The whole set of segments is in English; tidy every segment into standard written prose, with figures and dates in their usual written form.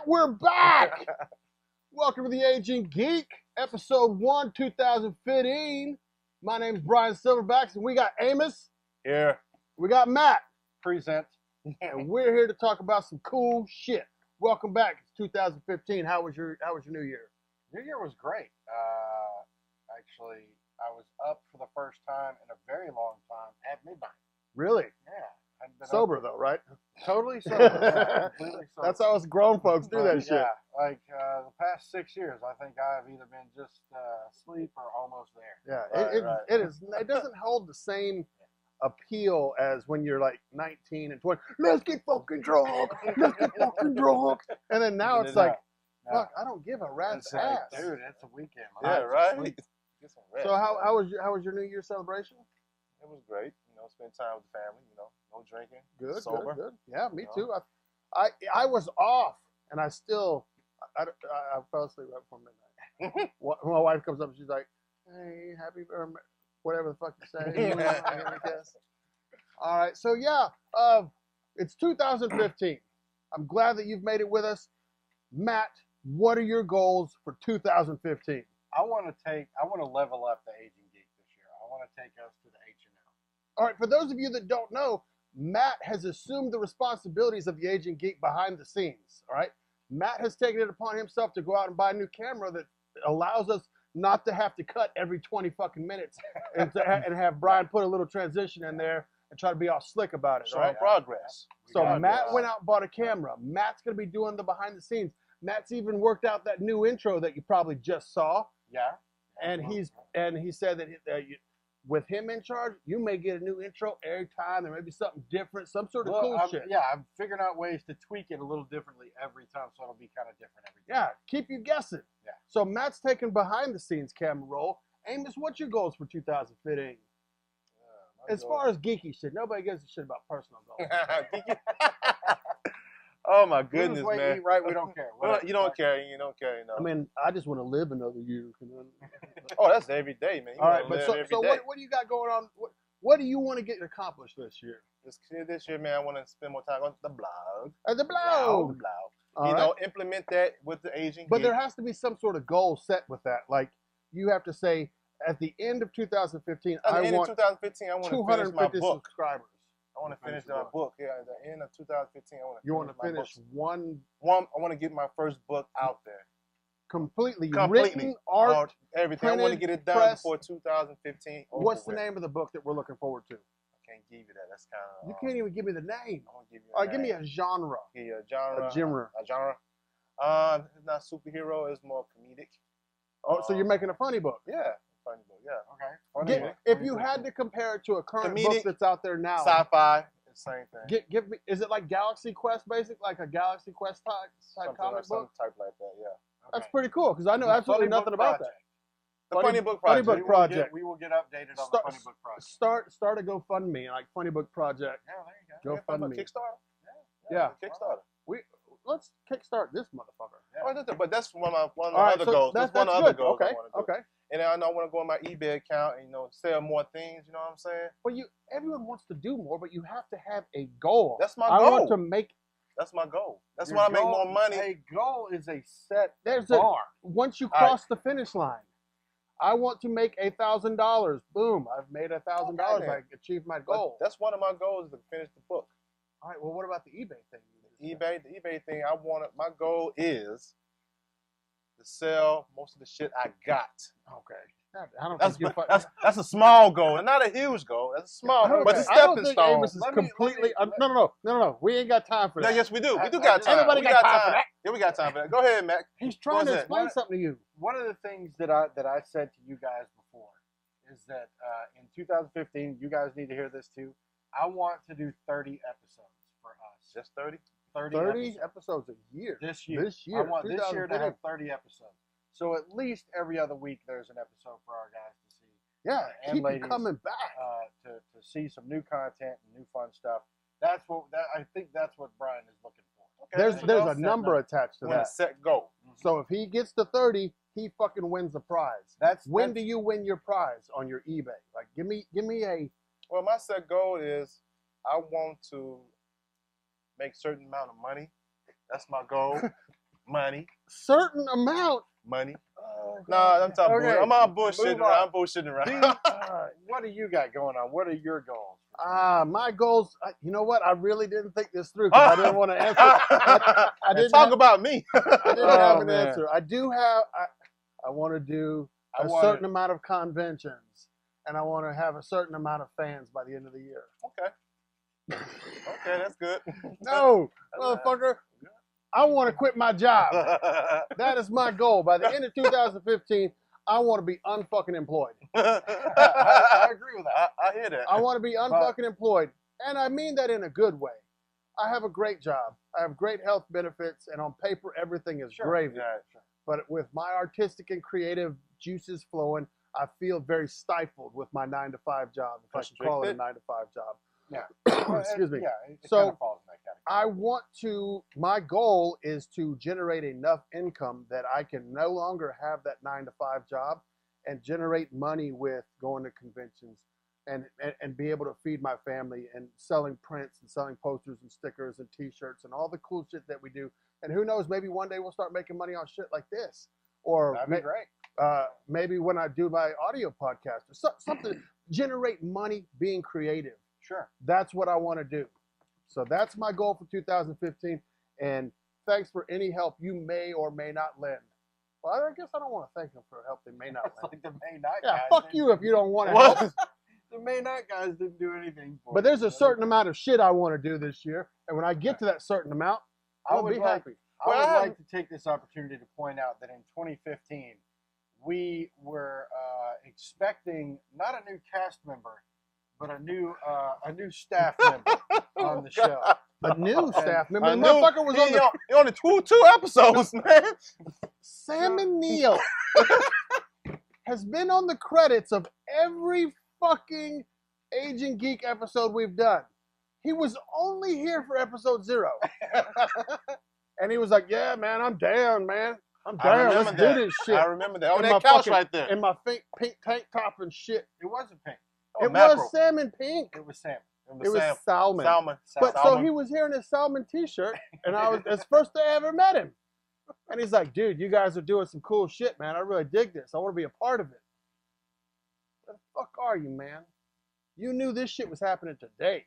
we're back. Welcome to the Aging Geek, episode 1, 2015. My name's Brian Silverbacks, and we got Amos. Here. We got Matt. Present. And we're here to talk about some cool shit. Welcome back. It's 2015. How was your New Year? New Year was great. Actually, I was up for the first time in a very long time at midnight. Really? Yeah. Hadn't been Sober though, right? Totally sober. Yeah, completely sober. That's how us grown folks do that shit. Yeah, like the past 6 years, I think I've either been just asleep or almost there. Yeah, Right. It doesn't hold the same appeal as when you're like 19 and 20. Let's get fucking drunk. Let's get fucking drunk. And then now it's like, fuck, I don't give a rat's ass. Dude, it's a weekend. Yeah, right. Get some rest, So how man. was your New Year celebration? It was great. Spend time with the family. No drinking. Good, sober. good. Yeah, me You too. I was off, and I still I fell asleep right before midnight. My wife comes up and she's like, "Hey, happy whatever the fuck you say." I guess. All right, so yeah, it's 2015. I'm glad that you've made it with us, Matt. What are your goals for 2015? I want to level up the Aging Geek this year. I want to take us to the H&M. All right, for those of you that don't know, Matt has assumed the responsibilities of the Aging Geek behind the scenes. All right, Matt has taken it upon himself to go out and buy a new camera that allows us not to have to cut every 20 fucking minutes and have Brian put a little transition in there and try to be all slick about it. Showing Right? progress. So Yeah, Matt went out and bought a camera. Matt's going to be doing the behind the scenes. Matt's even worked out that new intro that you probably just saw. Yeah. And he said that with him in charge, you may get a new intro every time. There may be something different, some sort of cool shit. Yeah, I'm figuring out ways to tweak it a little differently every time, so it'll be kind of different every time. Yeah, keep you guessing. Yeah. So Matt's taking behind the scenes camera role. Amos, what's your goals for 2015? As far as geeky shit, nobody gives a shit about personal goals. Oh my Lose goodness, weight, man. eat right, we don't care. Well, Whatever. you don't care. You don't care. I mean, I just want to live another year. Oh, that's every day, man. You All right, wanna but live so every day. what do you got going on? What do you want to get accomplished this year? This year, man, I want to spend more time on the blog. At the The blog. blog. All You right. know, implement that with the Aging But Geek. there has to be some sort of goal set with that. Like you have to say, at the end of 2015, At the I end of want 2015, I want to finish my 250 book. subscribers. I want to finish my book. Yeah, at the end of 2015, I want to. You want to my finish book. one I want to get my first book out there. completely Completely. written art. Everything. I want to printed, get it done pressed. before 2015. What's the over with. name of the book that we're looking forward to? I can't give you that. That's kind of. You can't even give me the name. I want to give you. All right, give me a genre. Give you a genre. A genre. A genre. It's not superhero. It's more comedic. Oh, so you're making a funny book. Yeah, funny book. Yeah. Okay. Funny book. If you had to compare it to a current book Comedic, that's out there now, Sci-fi. It's the same thing. give me. Is it like Galaxy Quest, basic, like a Galaxy Quest type comic book? Some type like that. Yeah. That's Okay. pretty cool because I know The absolutely Funny nothing Book about Project. The Funny- funny book Funny project. Book Project. We will get updated on Start- the Funny Book that. Project. Start a GoFundMe, like Funny Book Project. Yeah, there you go. Go From a fund me. Kickstarter. Yeah. Kickstarter. Let's kickstart this motherfucker. Yeah. Oh, but that's one of my All right, other so goals. that's one of the good. other goals Okay, I want to do. okay. And I know I want to go on my eBay account and sell more things. You know what I'm saying? Well, everyone wants to do more, but you have to have a goal. That's my I goal. want to make. That's my goal. That's Your why I make goal- more money. A goal is a set There's a bar. once you All right. cross the finish line. I want to make $1,000. Boom! I've made $1,000. Okay, I achieved my But goal. that's one of my goals is to finish the book. All right. Well, what about the eBay thing? The eBay thing. My goal is to sell most of the shit I got. Okay. I don't That's think you. that's a small goal, and not a huge goal. That's a small, I don't but it's a think- I don't stepping think stone. Amos is Let me- completely. let me- No. We ain't got time for No, that. yes, we do. We do I got just- time. Everybody We got time for that. Yeah, we got time for that. Go ahead, Mac. He's trying to What's that? explain What- something to you. One of the things that I said to you guys before is that in 2015, you guys need to hear this too. I want to do 30 episodes for us. Just 30. 30 episodes a year. this year. This year. I want this year to 2015. have 30 episodes. So at least every other week there's an episode for our guys to see. Yeah, and keep you ladies, coming back. To see some new content and new fun stuff. I think that's what Brian is looking for. Okay, There's you know, a number attached to when a that. set goal. So if he gets to 30, he fucking wins the prize. When do you win your prize on your eBay? Like, give me a. Well, my set goal is I want to make certain amount of money. That's my goal. Money. certain amount. Money. Oh, Nah, I'm talking. Okay, I'm all bullshitting move around. on. I'm bullshitting around. What do you got going on? What are your goals? My goals. You know what? I really didn't think this through because I didn't want to answer. I didn't talk have- about me. I didn't have Oh, an man. answer. I do have. I want to do a certain amount of conventions, and I want to have a certain amount of fans by the end of the year. Okay. Okay, that's good. No, motherfucker. I want to quit my job. That is my goal. By the end of 2015, I want to be unfucking employed. I agree with that. I hear that. I want to be unfucking employed. And I mean that in a good way. I have a great job. I have great health benefits, and on paper, everything is gravy. Yeah, sure. But with my artistic and creative juices flowing, I feel very stifled with my 9-to-5 job, if I can call it a Constricted? 9-to-5 job. Yeah. Excuse me. Yeah, it So, kind of falls in that category. my goal is to generate enough income that I can no longer have that 9-to-5 job and generate money with going to conventions and be able to feed my family and selling prints and selling posters and stickers and t-shirts and all the cool shit that we do. And who knows, maybe one day we'll start making money on shit like this. Or That'd be great. maybe when I do my audio podcast or something, generate money being creative. Sure. That's what I want to do. So that's my goal for 2015. And thanks for any help you may or may not lend. Well, I guess I don't want to thank them for help they may not It's lend. like the May Night Yeah, guys. fuck didn't- you if you don't want to What? help. The May Night guys didn't do anything for But me. there's a certain amount of shit I want to do this year. And when I get to that certain amount, I'll be happy. I Well, would I like to take this opportunity to point out that in 2015, we were expecting not a new cast member, but a new staff member on the show. A new staff member. I The knew motherfucker was on the he only two episodes, man. Sam and Neil has been on the credits of every fucking Agent Geek episode we've done. He was only here for episode 0. And he was like, yeah, man, I'm down, man. I'm I down. remember Let's that. do this shit. I remember that. On In that my couch fucking- right there. In my pink tank top and shit. It wasn't pink. Oh, It mackerel. was salmon pink. It was Sam. It was salmon. Salmon. But so Salmon. he was here in his salmon t-shirt, and it's the first day I ever met him. And he's like, dude, you guys are doing some cool shit, man. I really dig this. I want to be a part of it. Where the fuck are you, man? You knew this shit was happening today.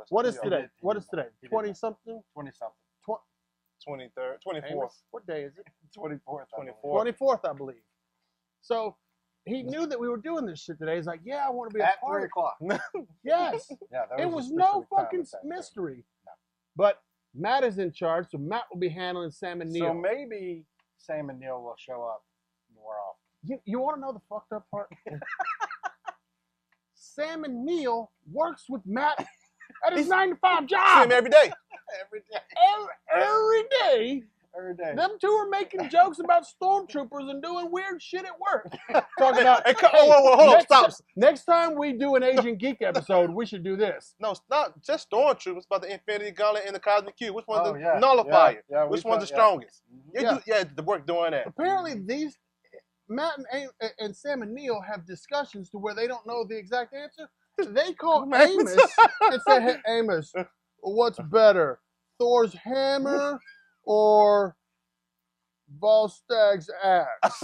What is today? What is today? 20-something? 20-something. 23rd, 24th. Amos? What day is it? 24th. 24th. 24th, I believe. So he knew that we were doing this shit today. He's like, yeah, I want to be a At part 3 of o'clock. it. Yes. Yeah, that It a was no specific time fucking at that time. mystery. No. But Matt is in charge, so Matt will be handling Sam and Neil. So maybe Sam and Neil will show up more often. You want to know the fucked up part? Sam and Neil works with Matt at his 9-to-5 See job. him every day. Every day. Every day, Every day. them two are making jokes about stormtroopers and doing weird shit at work. Talking about, Hey, hold on, next, stop. next time we do an Agent Geek episode, we should do this. No, it's not just Stormtroopers, but the Infinity Gauntlet and the Cosmic Cube. Which one's Oh, the yeah. nullifier? Yeah, we Which one's the thought- yeah. strongest? Mhm. You do, yeah, the work doing that. Apparently, these Matt and Sam and Neil have discussions to where they don't know the exact answer. They call Amos and say, "Hey, Amos, what's better, Thor's hammer or Volstag's axe?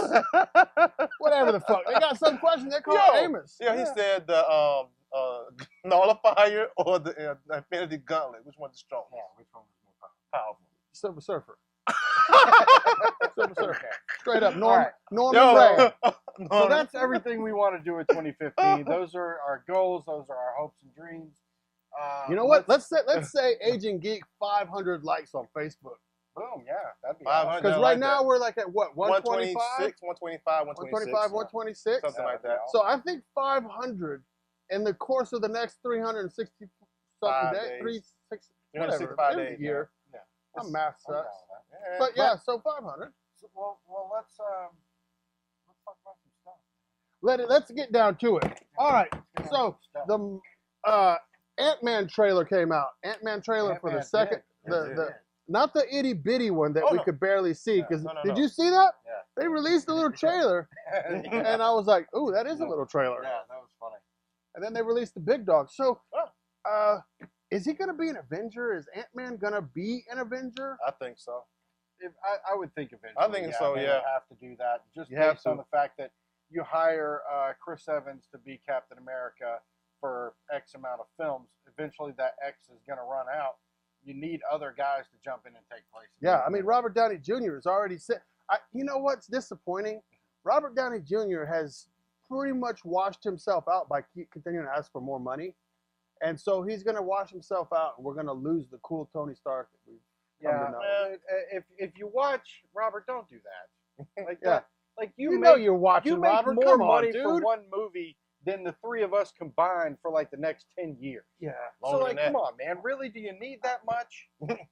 Whatever the fuck. They got some question. They call Yo. Amos. Yeah, he said the nullifier or the Infinity Gauntlet. Which one's the strongest? Yeah, which one was more Powerful. Silver Surfer. Silver Surfer. Straight up. All right. Norman Ray. So that's everything we want to do in 2015. Those are our goals. Those are our hopes and dreams. You know what? Let's say Agent Geek 500 likes on Facebook. Boom. Yeah, that'd be 500. awesome. Because I right like now that. we're like at what, 125? 125, 125, 126. Something like that. So I think 500 in the course of the next 360 something 5 days, days. 365 365 days, days, year. yeah. My math I'm down sucks. with that. But yeah, so 500. So, well, let's talk about some stuff. Let's get down to it. All right. Let's get So on some stuff. the Ant-Man trailer came out. Ant-Man trailer for the Ant-Man second, did. the not the itty bitty one that Oh, we no. could barely see. Yeah. Because No, did no. you see that? Yeah. They released a little trailer, and I was like, "Ooh, that is a little trailer." Yeah, that was funny. And then they released the big dog. So, is he gonna be an Avenger? Is Ant-Man gonna be an Avenger? I think so. I would think eventually. I think so, they yeah. would have to do that just You have based on to. the fact that you hire Chris Evans to be Captain America for X amount of films. Eventually, that X is going to run out. You need other guys to jump in and take place. Yeah, I mean, Robert Downey Jr. has already said. You know what's disappointing? Robert Downey Jr. has pretty much washed himself out by continuing to ask for more money, and so he's going to wash himself out, and we're going to lose the cool Tony Stark that we've come to know. If you watch Robert, don't do that. Like Yeah. that. Like You know you're watching, you make Robert. more Come on, money dude. for one movie than the three of us combined for like the next 10 years. Yeah. So Longer like, than come on, man. Really, do you need that much?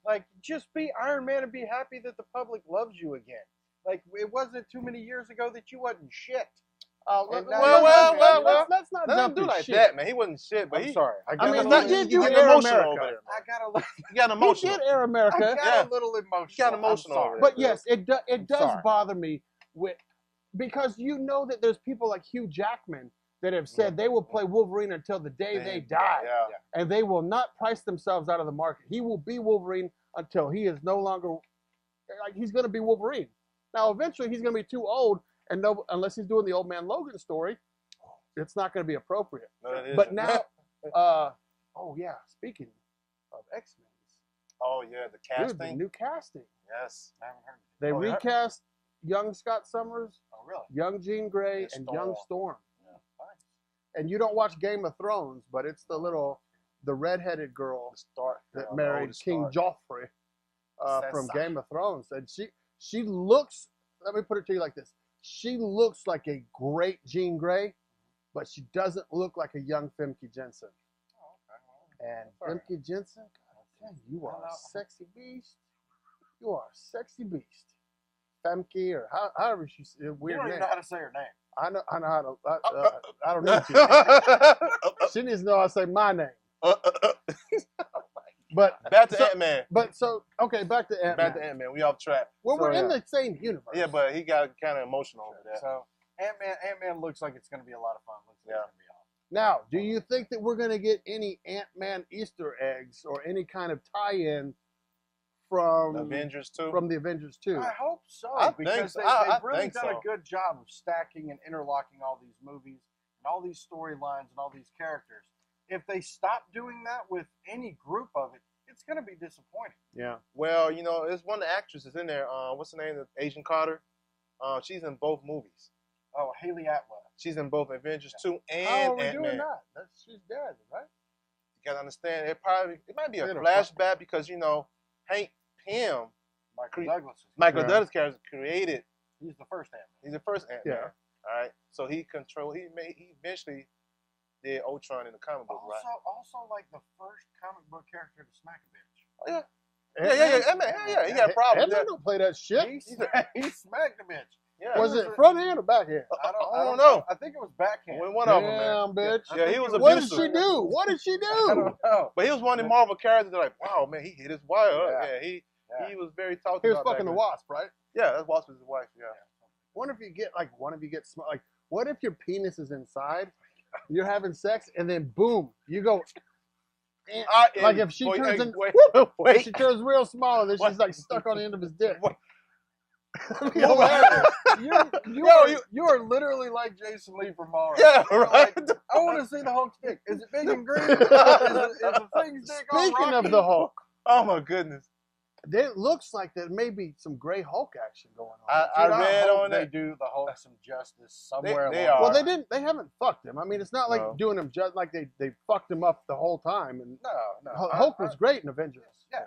Like, just be Iron Man and be happy that the public loves you again. Like, it wasn't too many years ago that you wasn't shit. Well, And let's not Don't jump do to like shit. that, man. He wasn't shit, but I'm sorry. I mean, got he did you do getting Air emotional America. over there, man. I got a little. You got He emotional. did Air America. I got Yeah. a little emotional. You got emotional I'm over sorry. there. But yes, it does sorry. bother me because you know that there's people like Hugh Jackman that have said they will play Wolverine until the day they die, Yeah. and they will not price themselves out of the market. He will be Wolverine until he is no longer like he's going to be Wolverine. Now, eventually, he's going to be too old, and no, unless he's doing the Old Man Logan story, it's not going to be appropriate. No, it But isn't. now, oh yeah, speaking of X-Men, Oh yeah, the dude, the casting. new casting. Yes. I haven't heard. They Oh, yeah? recast young Scott Summers, Oh, really? young Jean Grey, And and young Storm. Yeah. Nice. And you don't watch Game of Thrones, but it's the redheaded girl The Stark. that the married oldest King Stark. Joffrey from Sansa. Game of Thrones. And she looks, let me put it to you like this. She looks like a great Jean Grey, but she doesn't look like a young Femke Jensen. Oh, okay. Well, And sorry. Femke Jensen, God damn, you are a sexy beast. You are a sexy beast. Femke, or however she says, you weird don't even name. know how to say her name. I know how to. I don't need to. She needs to know how to say my name. But Back to so- Ant-Man. But so okay, back to Ant-Man. Back to Ant-Man. We off track. Well, So, we're in yeah. the same universe. Yeah, but he got kind of emotional over there. So Ant-Man looks like it's going to be a lot of fun. Looks like Yeah. it's going to be awesome. Now, do you think that we're going to get any Ant-Man Easter eggs or any kind of tie-in from Avengers too. the Avengers 2? I hope so, I think because so. they've I really think done so. a good job of stacking and interlocking all these movies and all these storylines and all these characters. If they stop doing that with any group of it, it's going to be disappointing. Yeah. Well, you know, there's one of the actresses in there. What's her name? Agent Carter. She's in both movies. Oh, Haley Atwell. She's in both Avengers 2 How and are we doing Ant-Man. that? She's dead, right? You gotta understand. It might be a Bit of flashback because you know Hank Pym, Michael Douglas. Michael Right. Douglas character created. He's the first Ant-Man. He's the first Ant-Man. Yeah. All right. So he eventually did Ultron in the comic book, right? Also like the first comic book character to smack a bitch. Oh, yeah. Yeah. Ant-Man. Yeah. He got problems. Ant-Man don't play that shit. He smacked a bitch. Yeah. Was it front end or back end? I I don't don't know. I think it was backhand. One of them, man. Damn, bitch. Yeah, he was What did abusive. she do? What did she I do? don't know. But he was one of the Marvel characters that like, wow, man, he hit his wire up. Yeah. Yeah, Yeah. he was very talked He was about. fucking the back Wasp, right? then. Yeah, that's Wasp's wife. Yeah. What if your penis is inside, you're having sex, and then boom, you go. Like if she turns in, if she turns real small, and then she's like stuck on the end of his dick. What? That'd be hilarious. You are literally like Jason Lee from Mallrats. Yeah, You're right. like, I want to see the Hulk's dick. Is it big and green? Is the thing's dick all Speaking rocky? of the Hulk, Oh my goodness. it looks like there may be some gray Hulk action going on. I Dude, read hope on they it. do the Hulk some justice somewhere. They along are. Well, the they line. didn't. They haven't fucked him. I mean, it's not like No. doing him just like they fucked him up the whole time. And No. Hulk was great in Avengers. Yeah.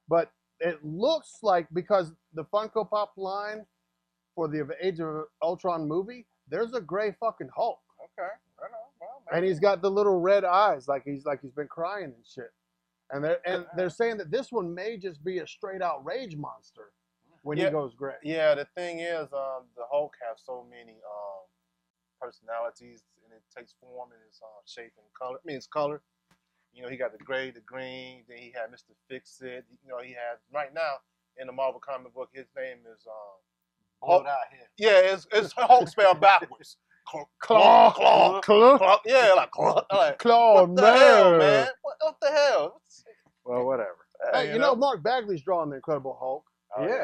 But it looks like because the Funko Pop line for the Age of Ultron movie, there's a gray fucking Hulk, Okay. Right on. Well, and he's got the little red eyes, like he's been crying and shit. And they're saying that this one may just be a straight out rage monster when he Yeah. goes gray. Yeah, the thing is, the Hulk has so many personalities, and it takes form in its shape and color. I mean, its color. You know, he got the gray, the green. Then he had Mr. Fix-It. You know, he has right now in the Marvel comic book. His name is blowed out head. yeah, it's Hulk spelled backwards. Claw, Yeah, like like Claw, what the hell, man? What the hell? Well, whatever. Hey, you know, Mark Bagley's drawing the Incredible Hulk. Oh, He is.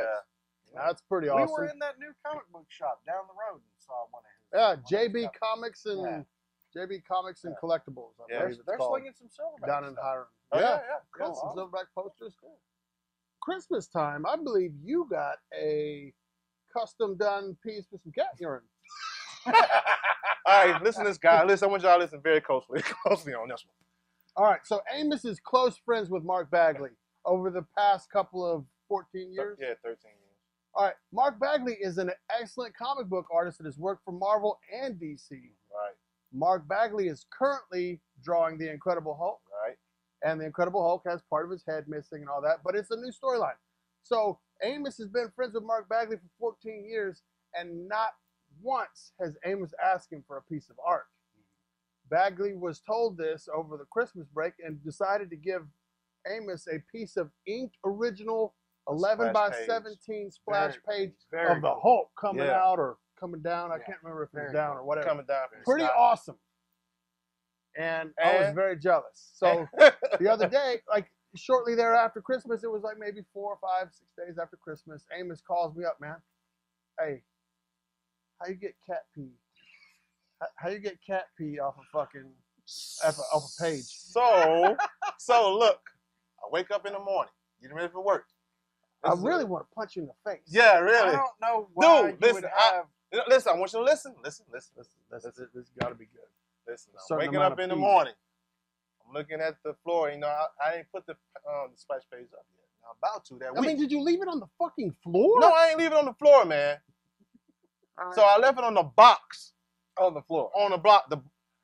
yeah. That's pretty We awesome. were in that new comic book shop down the road and saw one of his. Yeah, one of his JB comics. Comics and Yeah. JB Comics and Yeah. Collectibles. I Yeah. believe it's They're called slinging some silverback down in stuff. Hiram. Oh, yeah, yeah. yeah, Cool. some Awesome. silverback posters. Christmas time, I believe you got a custom done piece with some cat urine. All right, listen to this guy. Listen, I want y'all to listen very closely on this one. All right, so Amos is close friends with Mark Bagley over the past couple of 14 years. Yeah, 13 years. All right, Mark Bagley is an excellent comic book artist that has worked for Marvel and DC. Right, Mark Bagley is currently drawing The Incredible Hulk, right. and The Incredible Hulk has part of his head missing and all that, but it's a new storyline. So Amos has been friends with Mark Bagley for 14 years, and not once has Amos asked him for a piece of art. Bagley was told this over the Christmas break and decided to give Amos a piece of inked original 11 by Splash page. 17 splash page Very of the cool. Hulk coming Yeah. out or coming down. I Yeah. can't remember if it was Very down cool. or whatever. Coming down from the Pretty sky. awesome. And I was And- very jealous. So the other day, like shortly thereafter Christmas, it was like maybe 4 or 5, 6 days after Christmas, Amos calls me up, man. Hey, how you get cat pee? How you get cat pee off a fucking off a page? So look, I wake up in the morning, getting ready for work. I This is- really want to punch you in the face. Yeah, I really. don't know why Dude, you listen, would have. Listen, I want you to listen. Listen. This got to be good. Listen, I'm Certain waking amount up of in the pee. morning. I'm looking at the floor. You know, I ain't put the splash page up yet. Now, I'm about to that I week. mean, did you leave it on the fucking floor? No, I ain't leave it on the floor, man. All right. So I left it on the box, On the floor. on the block.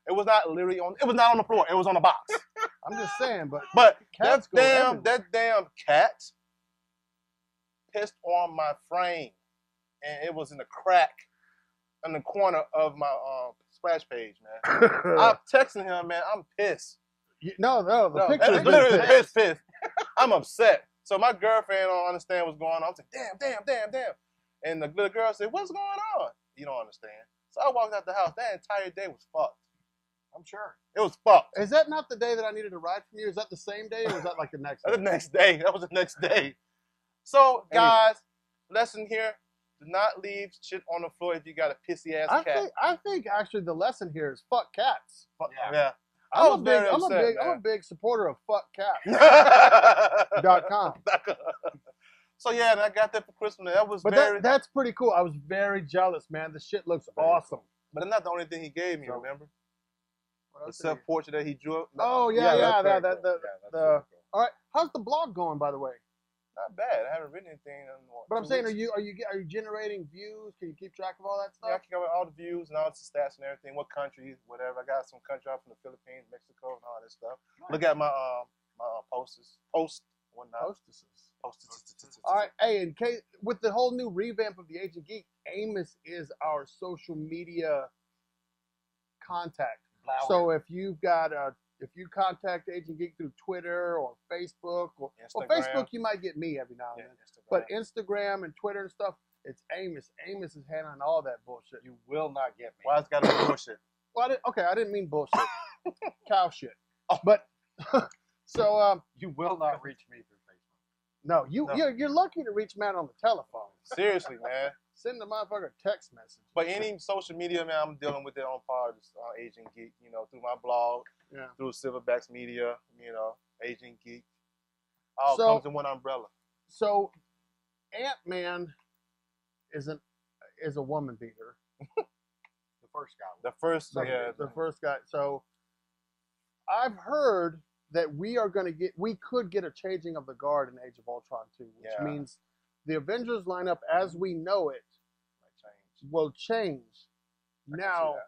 It was not literally on. It was not on the floor. It was on the box. I'm just saying, but But Cats go everywhere. that damn cat pissed on my frame, and it was in the crack in the corner of my splash page, man. I'm texting him, man. I'm pissed. no, the No, picture It's is literally pissed. pissed. I'm upset. So my girlfriend don't understand what's going on. I'm like, damn. And the little girl said, what's going on? You don't understand. So I walked out the house. That entire day was fucked. I'm sure. It was fucked. Is that not the day that I needed a ride from you? Is that the same day, or was that like the next The day? next day. That was the next day. So, guys, lesson here. Do not leave shit on the floor if you got a pissy ass cat. I think actually the lesson here is fuck cats. Yeah. I'm a big supporter of fuckcats.com. So yeah, and I got that for Christmas. That was But very. that's pretty cool. I was very jealous, man. The shit looks Very awesome. But that's not the only thing he gave me. So- Remember What the else did he- self portrait that he drew. Oh yeah, that's very that cool. the that's the- very cool. all right. How's the blog going, by the way? Not bad. I haven't written anything in what, But I'm 2 saying, weeks. are you generating views? Can you keep track of all that Yeah, I stuff? can cover all the views and all the stats and everything. What countries, whatever. I got some country out from the Philippines, Mexico, and all that stuff. Look at my posters. Hostesses. Posters. All right. Hey, in case with the whole new revamp of the Agent Geek, Amos is our social media contact. Flower. So if you've got if you contact Agent Geek through Twitter or Facebook or well, Instagram. Facebook, you might get me every now and Yeah, then. Instagram. But Instagram and Twitter and stuff, it's Amos. Amos is handling all that bullshit. You will not get me. Why it's got to be bullshit? Well, I didn't mean bullshit. Cow shit. But so You will not reach me through Facebook. no, No. you're lucky to reach man on the telephone. Seriously, man. Send the motherfucker a text message. But any social media, man, I'm dealing with it on par with Agent Geek, you know, through my blog, Yeah. through Silverbacks Media, you know, Agent Geek. All So- comes in one umbrella. So Ant-Man is a woman beater. The first guy. The first, The, yeah, the first guy. So I've heard that we could get a changing of the guard in Age of Ultron 2, which Yeah. means the Avengers lineup as we know it might change. will change. I can see Now, that.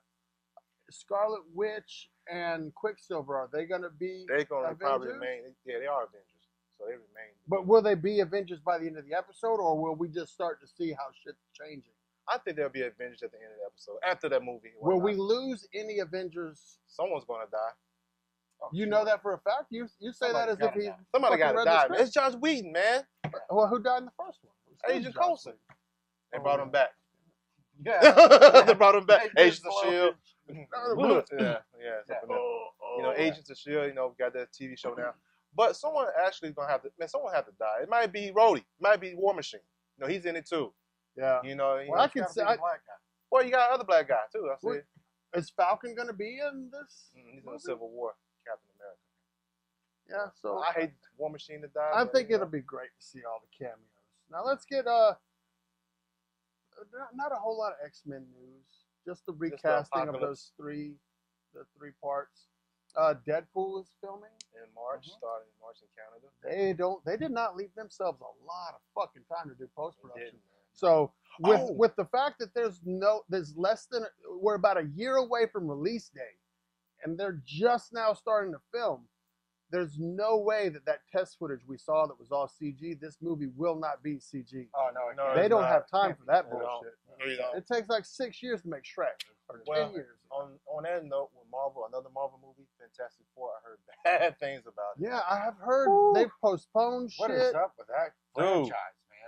Scarlet Witch and Quicksilver, are they going to be They're going to probably Avengers? remain. Yeah, they are Avengers, so they remain. But will they be Avengers by the end of the episode, or will we just start to see how shit's changing? I think there'll be Avengers at the end of the episode after that movie. Will whatnot. we lose any Avengers? Someone's going to die. Oh, You sure. know that for a fact? You say that Somebody's as if gotta he's die. Somebody got fucking to read the die, man. script. It's Josh Whedon, man. Well, who died in the first one? It was Agent Joss Coulson. Whedon. They Oh, brought yeah. him back. Yeah. They brought him back. They did Agents of blow Shield. his- Yeah, yeah. Yeah. something like that. Oh, You know, yeah. Agents of Shield. You know, got that TV show now. But someone actually is gonna have to. Man, someone have to die. It might be Rhodey. It might be War Machine. You know, he's in it too. Yeah. You know. Well, I It's can gotta say. be the black guy. Well, you got another black guy too. I see. Is Falcon gonna be in this? He's in movie? the Civil War, Captain America. Yeah. So I hate War Machine to die. I but, think you it'll know. be great to see all the cameos. Now let's get not a whole lot of X-Men news. Just the recasting of those Apocalypse. the three parts. Deadpool is filming. in March, starting in March in Canada. They did not leave themselves a lot of fucking time to do post They production. didn't, man. So Oh. with the fact that we're about a year away from release date, and they're just now starting to film. There's no way that test footage we saw that was all CG. This movie will not be CG. Oh no, it No, can't. They it's don't not. have time for that They don't. bullshit. No, you don't. It takes like 6 years to make Shrek, or Well, 10 years. On that note, with another Marvel movie, Fantastic Four, I heard bad things about it. Yeah, I have heard they've postponed What shit. is up with that Dude. franchise,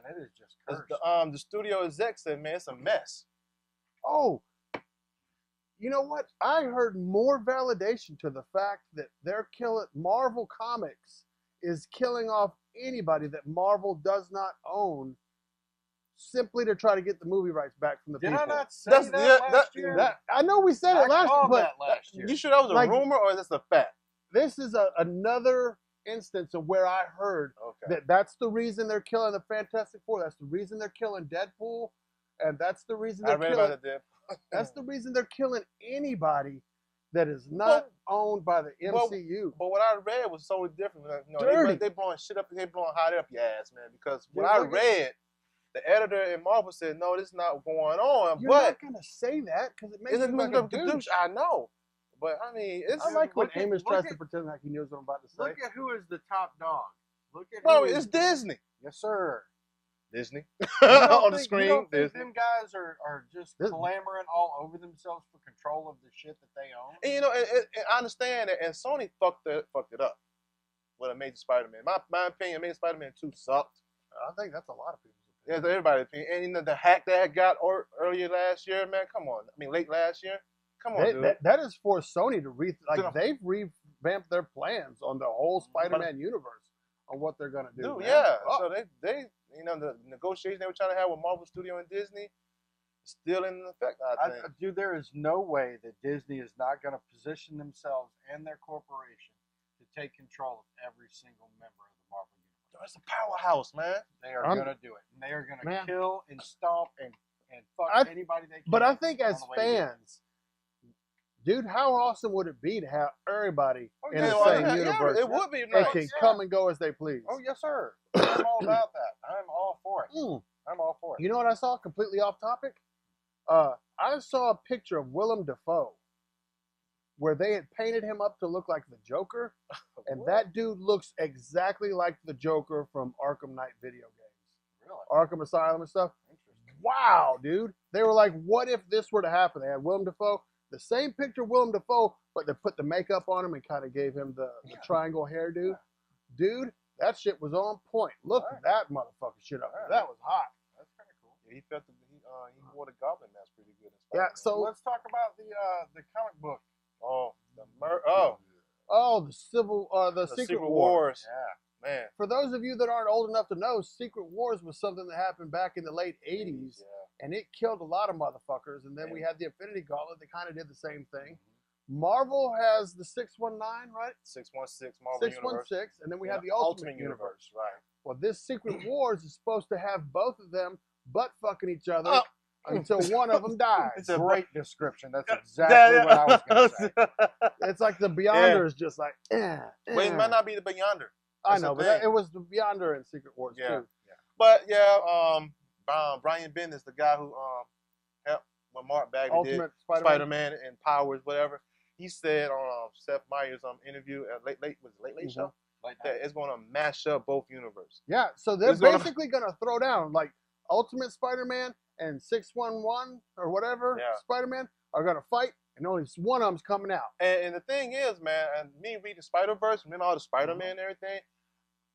man? It is just It's cursed. the studio exec said, man, it's a mess. Oh, you know what? I heard more validation to the fact that they're killing Marvel Comics is killing off anybody that Marvel does not own, simply to try to get the movie rights back from the Did people. I not say That's- that yeah, last that- year? That I know we said I it last, called but that last year. You sure that was a Like- rumor or is this a fact? this is another instance of where I heard Okay. that's the reason they're killing the Fantastic Four. That's the reason they're killing Deadpool, and that's the reason I they're read killing. about it there. That's the reason they're killing anybody that is not owned by the well, MCU. But what I read was totally different. Like, Dirty. they blowing shit up. They blowing hot up your ass, man. Because what Dude, I look at- read, the editor in Marvel said, no, this is not going on. You're but not gonna say that because it makes it's you look like a douche. douche. I know. But I mean, it's I like when Look at- Amos look tries at- to pretend like he knows what I'm about to say. Look at who is the top dog. Look at bro, who it's is Disney. Yes, sir. Disney You don't on the think- screen. You don't think Disney. them guys are just This- clamoring all over themselves for control of the shit that they own? And you know, I understand that, and Sony fucked it up with Amazing Spider-Man. My opinion, Amazing Spider-Man 2 sucked. I think that's a lot of people's Yeah, opinion. everybody's opinion. And you know, the hack that had got earlier last year, man, come on. I mean, late last year. Come on, dude. That is for Sony to Dude. they've revamped their plans on the whole Spider-Man universe on what they're gonna do. Dude, man. yeah. Oh, So they, you know, the negotiation they were trying to have with Marvel Studio and Disney is still in effect, I think. Dude, there is no way that Disney is not going to position themselves and their corporation to take control of every single member of the Marvel universe. It's a powerhouse, man. They are I'm- going to do it. And they are going to Man. kill and stomp and fuck I- anybody they can. but I think on as the way to do it. fans, dude, how awesome would it be to have everybody in yeah, the well, same yeah, universe it would be and nice. can yeah. come and go as they please? Oh, yes, sir. I'm all about that. I'm all for it. Mm. I'm all for it. You know what I saw? Completely off topic. I saw a picture of Willem Dafoe where they had painted him up to look like the Joker, and that dude looks exactly like the Joker from Arkham Knight video games, Really? Arkham Asylum and stuff. Interesting. Wow, dude! They were like, "What if this were to happen?" They had Willem Dafoe, the same picture of Willem Dafoe, but they put the makeup on him and kind of gave him the triangle hairdo. Dude, that shit was on point. Look All right. that motherfucking shit up. All right. That was hot. That's kind of cool. He felt he wore the Goblin mask pretty good. In Yeah, Spider-Man. so Let's talk about the comic book. the Secret War. Wars, Yeah. man. For those of you that aren't old enough to know, Secret Wars was something that happened back in the late 80s, Yeah. and it killed a lot of motherfuckers. And then we Yeah. had the Infinity Gauntlet that kind of did the same thing. Marvel has the 619, right? 616 Marvel 616, Universe. and then we Yeah, have the Ultimate Universe. right? Well, this Secret Wars is supposed to have both of them butt fucking each other Oh. until one of them dies. It's a great description. That's Yeah, exactly what I was going to say. It's like the Beyonders, just like, Well, it might not be the Beyonder. I That's know, the but thing. it was the Beyonder in Secret Wars Yeah. too. But yeah, Brian Bendis, the guy who helped when Mark Bagley did Ultimate Spider-Man. Spider-Man and Powers, whatever. He said on Seth Meyers' interview at Late Show Like that it's going to mash up both universes. Yeah, so they're It's gonna- basically going to throw down like Ultimate Spider-Man and 611 or whatever Yeah. Spider-Man are going to fight, and only one of them's coming out. And the thing is, man, and me reading Spider-Verse, remember all the Spider-Man and everything,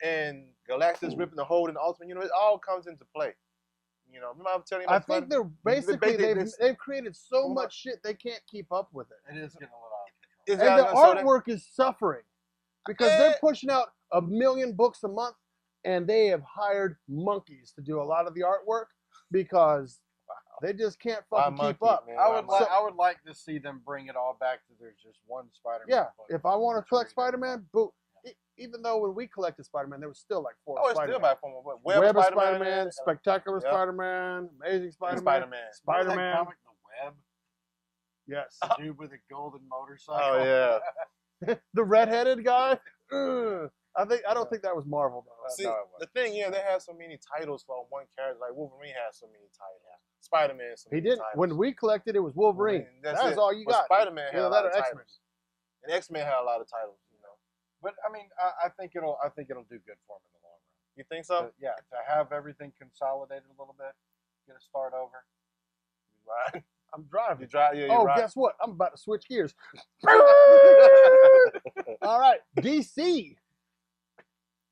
and Galactus ripping the hole in the Ultimate Universe, it all comes into play. You know, remember I was telling you I about think Spider- they're basically they- they've created so so much much- shit they can't keep up with it, It is getting a little out of control. It's and the so they- artwork is suffering because they're pushing out 1 million books a month, and they have hired monkeys to do a lot of the artwork because they just can't fucking keep up. Man? I would like to see them bring it all back to there's just one Spider-Man. Yeah, book. if I want to collect Spider-Man, boom. Even though when we collected Spider-Man, there was still like 4 Oh, it's Spider-Man. still back from Web of Spider-Man, Spectacular Yep. Spider-Man, Amazing Spider-Man, Spider-Man. Remember that Spider-Man. comic, The Web? Yes. The dude with a golden motorcycle. Oh yeah. The redheaded guy. Ugh. I don't think that was Marvel though. See, no, it wasn't. the thing, they have so many titles for one character. Like Wolverine has so many titles. Spider-Man has so He many didn't. titles. When we collected, it was Wolverine. That's That's it. all you But got. Spider-Man had Either a that lot or of X-Men. titles. And X-Men had a lot of titles. But I mean, I think it'll do good for him in the long run. You think so? To have everything consolidated a little bit, get a start over. Right. I'm driving. You drive. Yeah, you're Oh, right. guess what? I'm about to switch gears. All right, DC.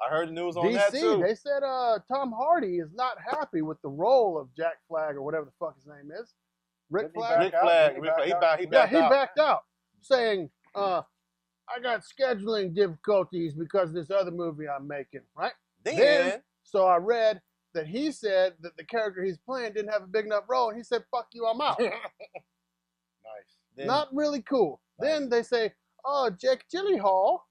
I heard the news on that DC. too. They said Tom Hardy is not happy with the role of Jack Flag or whatever the fuck his name is. Rick Didn't he Flag. Rick back out? Flag. Did he Rick Flag. back He out? backed Yeah, he out. backed out, saying, I got scheduling difficulties because of this other movie I'm making, right? Then So I read that he said that the character he's playing didn't have a big enough role, and he said, fuck you, I'm out. Nice. then- Not really cool. Nice. Then they say, oh, Jake Gyllenhaal,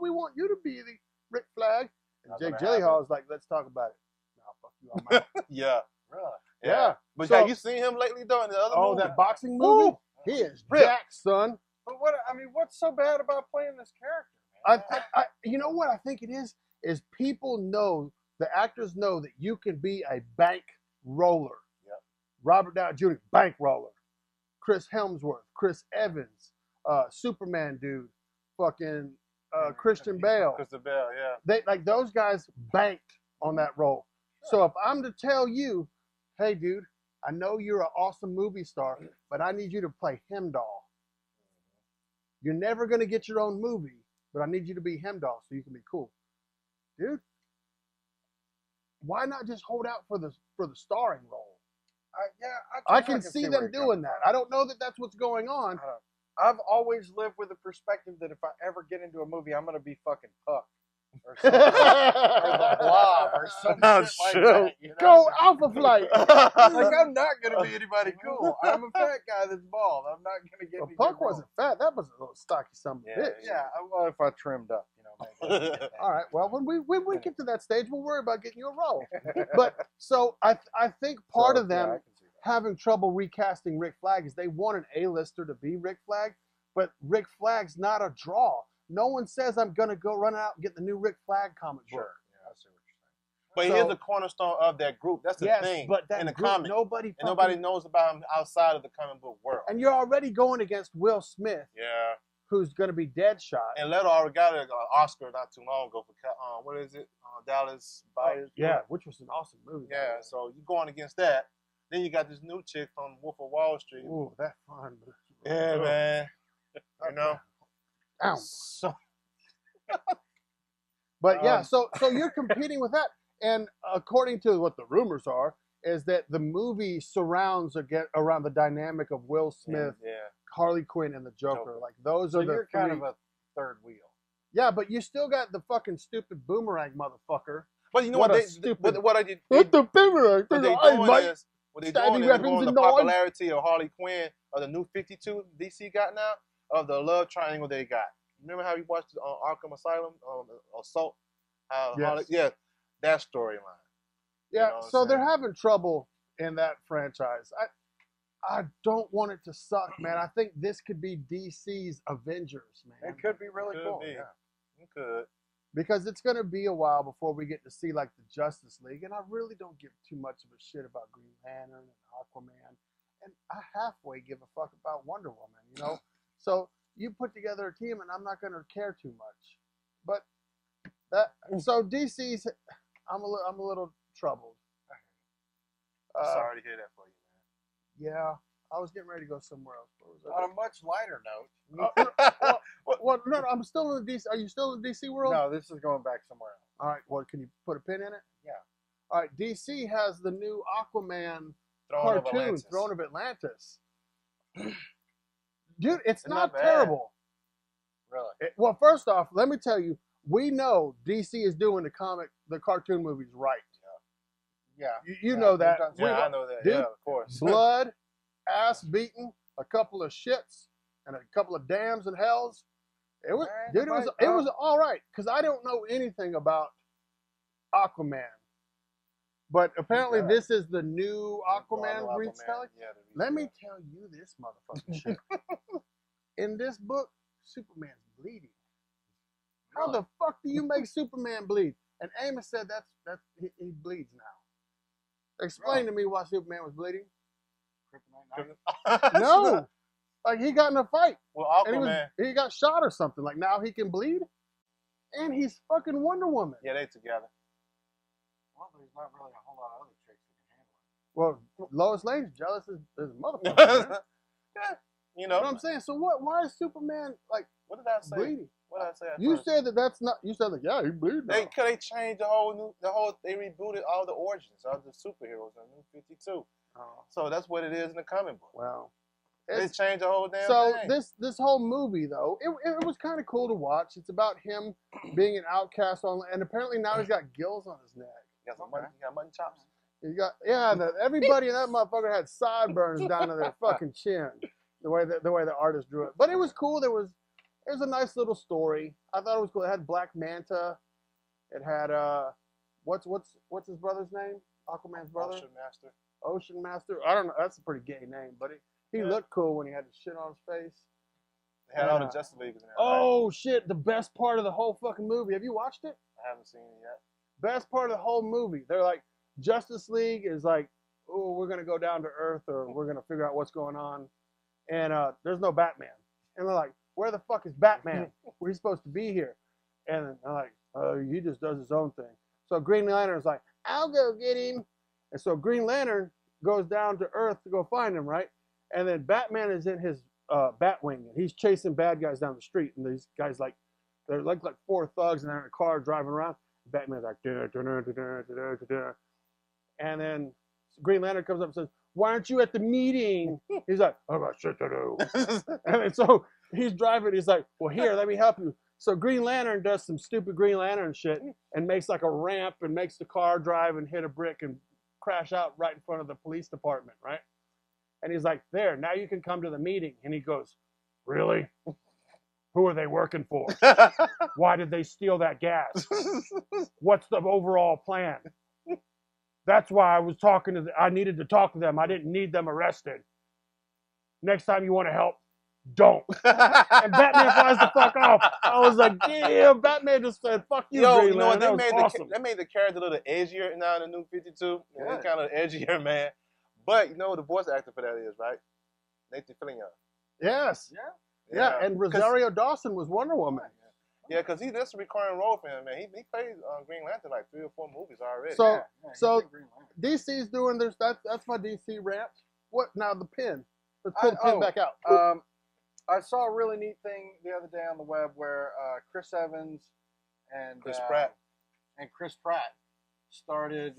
we want you to be the Rick Flag. And Not Jake gonna Gyllenhaal is like, let's talk about it. No, fuck you, I'm out. yeah. Really? Yeah. But So- have you seen him lately though in the other Oh, movie? that boxing movie? Woo! He is Rip. Jack, son. But what's so bad about playing this character, man? You know what I think it is people know, the actors know that you can be a bank roller. Yep. Robert Downey Jr., bank roller. Chris Hemsworth, Chris Evans, Superman dude, fucking Christian Bale. Christian Bale, yeah. They like those guys banked on that role. So if I'm to tell you, hey dude, I know you're an awesome movie star, but I need you to play Hemdahl. You're never gonna get your own movie, but I need you to be Hemdahl so you can be cool. Dude, why not just hold out for the starring role? I can see where them you're doing coming that. from. I don't know that that's what's going on. I've always lived with the perspective that if I ever get into a movie, I'm gonna be fucking Puck or something, or the Blob or some Oh, shit like shoot. that. You know? Go Alpha Flight. Like I'm not gonna be anybody cool. I'm a fat guy that's bald. I'm not gonna get. Well, any Puck good roles. wasn't fat. That was a little stocky son of a Yeah, bitch. Yeah, well, if I trimmed up, maybe I could get that. All right. Well, when we get to that stage, we'll worry about getting you a role. But so I think part So, of them yeah, I can see that. having trouble recasting Rick Flag is they want an A-lister to be Rick Flag, but Rick Flag's not a draw. No one says I'm gonna go run out and get the new Rick Flag comic book. Sure. Yeah, I see what you're saying. But So- he's the cornerstone of that group. That's the Yes, thing. but that in the group, comic. nobody And nobody fucking- knows about him outside of the comic book world. And you're already going against Will Smith, Yeah. who's gonna be Deadshot. And Leto already got an Oscar not too long ago for what is it? Dallas Buyers. Yeah, which was an awesome movie. by the Yeah. way. So you're going against that. Then you got this new chick from Wolf of Wall Street. Ooh, that fun. Yeah, Ugh. man. You know. Ow. So But yeah, Um, so you're competing with that, and according to what the rumors are, is that the movie surrounds around the dynamic of Will Smith, Yeah. Harley Quinn, and the Joker. Joker. Like those So are the you're kind three. of a third wheel. Yeah, but you still got the fucking stupid boomerang motherfucker. But you know What what? a They, stupid- what I did. What the boomerang? What they Hey, doing Mike. is what they Stabby doing is weapons going the and knives. popularity of Harley Quinn of the new 52 DC got now of the love triangle they got. Remember how you watched Arkham Asylum Assault? How Yes. Harley, yeah, that storyline. Yeah, know what I'm so they're saying? having trouble in that franchise. I don't want it to suck, man. I think this could be DC's Avengers, man. It could be really Could cool. be. Yeah. You could. Because it's going to be a while before we get to see like the Justice League, and I really don't give too much of a shit about Green Lantern and Aquaman, and I halfway give a fuck about Wonder Woman, you know. So you put together a team, and I'm not going to care too much. But so DC's, I'm a little troubled. Sorry to hear that for you, Yeah, I was getting ready to go somewhere else. What was On a much lighter note. man. Well, no, I'm still in the DC. Are you still in the DC world? No, this is going back somewhere else. All right. Well, can you put a pin in it? Yeah. All right. DC has the new Aquaman Throne of cartoon, Atlantis. Throne of Atlantis. Dude, it's not not bad. terrible. Really. Well, first off, let me tell you, we know DC is doing the cartoon movies right. Yeah. You know that. Yeah, I know that. Dude, Yeah, of course. Blood, ass beating, a couple of shits, and a couple of dams and hells. It was, Man, dude, it was all right because I don't know anything about Aquaman, but apparently Yeah. this is the new Aquaman Aquaman. retelling. Yeah, Let me tell you this motherfucking shit. In this book, Superman's bleeding. How the fuck do you make Superman bleed? And Amos said he bleeds now. Explain to me why Superman was bleeding. Kryptonite Knight. No, like he got in a fight Well, and Aquaman. he got shot or something. Like now he can bleed, and he's fucking Wonder Woman. Yeah, they together. Well, there's not really a whole lot of other chicks that can handle it. Well, Lois Lane's jealous as a motherfucker. Man. Yeah, you You know. know what I'm saying? So what? Why is Superman like What did I say? bleeding? What did I say? At You first? said that's not. You said like he bleeding. They changed they rebooted all the origins of the superheroes in New 52. Oh, So that's what it is in the comic book. well, They it's, changed the whole damn so thing. this whole movie though, it was kind of cool to watch. It's about him being an outcast and apparently now he's got gills on his neck. You got mutton chops. He got everybody in that motherfucker had sideburns down to their fucking chin. The way the artist drew it, but it was cool. It was a nice little story. I thought it was cool. It had Black Manta. It had what's his brother's name? Aquaman's brother. Ocean Master. Ocean Master. I don't know. That's a pretty gay name, but he looked cool when he had the shit on his face. They had all the Yeah. Justice League in there. Right? Oh shit! The best part of the whole fucking movie. Have you watched it? I haven't seen it yet. Best part of the whole movie. They're like Justice League is like, oh, we're gonna go down to Earth or we're gonna figure out what's going on, and there's no Batman. And they're like, where the fuck is Batman? We're supposed to be here. And they're like, he just does his own thing. So Green Lantern's like, I'll go get him. And so Green Lantern goes down to Earth to go find him, right? And then Batman is in his Batwing, and he's chasing bad guys down the street. And these guys, like, they're like four thugs, and they're in a car driving around. Batman's like, duh, duh, duh, duh, duh, duh, duh, duh. And then Green Lantern comes up and says, why aren't you at the meeting? He's like, I got shit to do. And so he's driving. He's like, well, here, let me help you. So Green Lantern does some stupid Green Lantern shit and makes like a ramp and makes the car drive and hit a brick and crash out right in front of the police department, right? And he's like, there, now you can come to the meeting. And he goes, really? Who are they working for? Why did they steal that gas? What's the overall plan? That's why I needed to talk to them. I didn't need them arrested. Next time you want to help, don't. And Batman flies the fuck off. I was like, damn, Batman just said, fuck you, Green you know what? Lantern. That was awesome. They made the character a little edgier now in the New 52. Yeah. He's kind of edgier, man. But you know who the voice actor for that is, right? Nathan Fillion. Yes. Yeah, and Rosario Dawson was Wonder Woman. Yeah, because that's a recurring role for him, man. He played Green Lantern like 3 or 4 movies already. So- so- Green Lantern. DC's doing this. That's my DC rant. What now? The pin. Let's pull the pin back out. I saw a really neat thing the other day on the web where Chris Evans and Chris Pratt. started